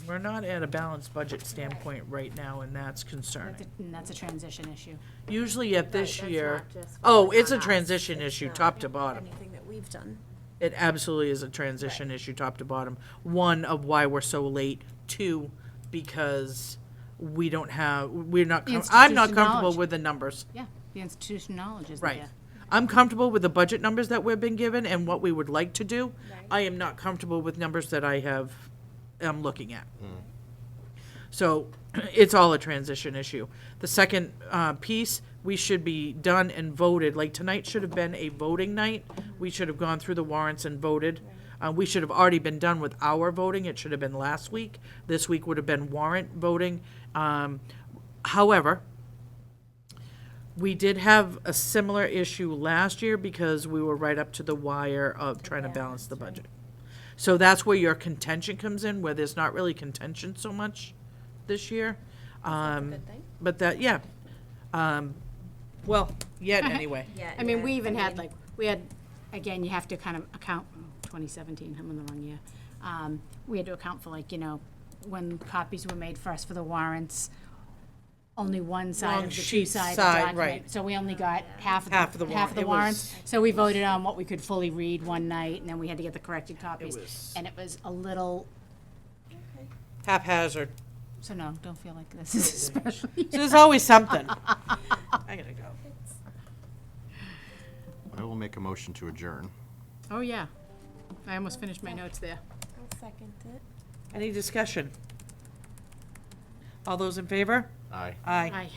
We're not at a balanced budget standpoint right now, and that's concerning. And that's a transition issue. Usually at this Right, that's year, not just oh, focused it's a on us. transition It's issue, not top to bottom. Anything that we've done. It absolutely is a transition issue, top to bottom. One, of why we're so late. Two, because we don't have, we're not, The I'm not institution comfortable knowledge. with the numbers. Yeah, the institution knowledge is Right. there. I'm comfortable with the budget numbers that we've been given and what we would like to do. Right. I am not comfortable with numbers that am looking at. So it's all a transition issue. The second piece, we should be done and voted, like tonight should have been a voting night. We should have gone through the warrants and voted. We should have already been done with our voting. It should have been last week. This week would have been warrant voting. However, we did have a similar issue last year because we were right up to the wire of trying to balance the budget. So that's where your contention comes in, where there's not really contention so much this year. Good thing. But that, yeah. Well, yet anyway. Yeah. I mean, yeah, we even had mean, like, we had, again, you have to kind of account, 2017, I'm in the wrong year. We had to account for like, when copies were made for us for the warrants, only one side Wrong of the sheet two-sided side, document. right. So we only got half Half of of the half of the warrant. It warrants. was- So we voted on what we could fully read one night, and then we had to get the corrected copies. was- And it was a little, Haphazard. so no, don't feel like this is especially. So there's always something. I gotta go. I will make a motion to adjourn. Oh, yeah. I almost finished my notes there. I'll second it. Any discussion? All those in favor? Aye. Aye. Aye.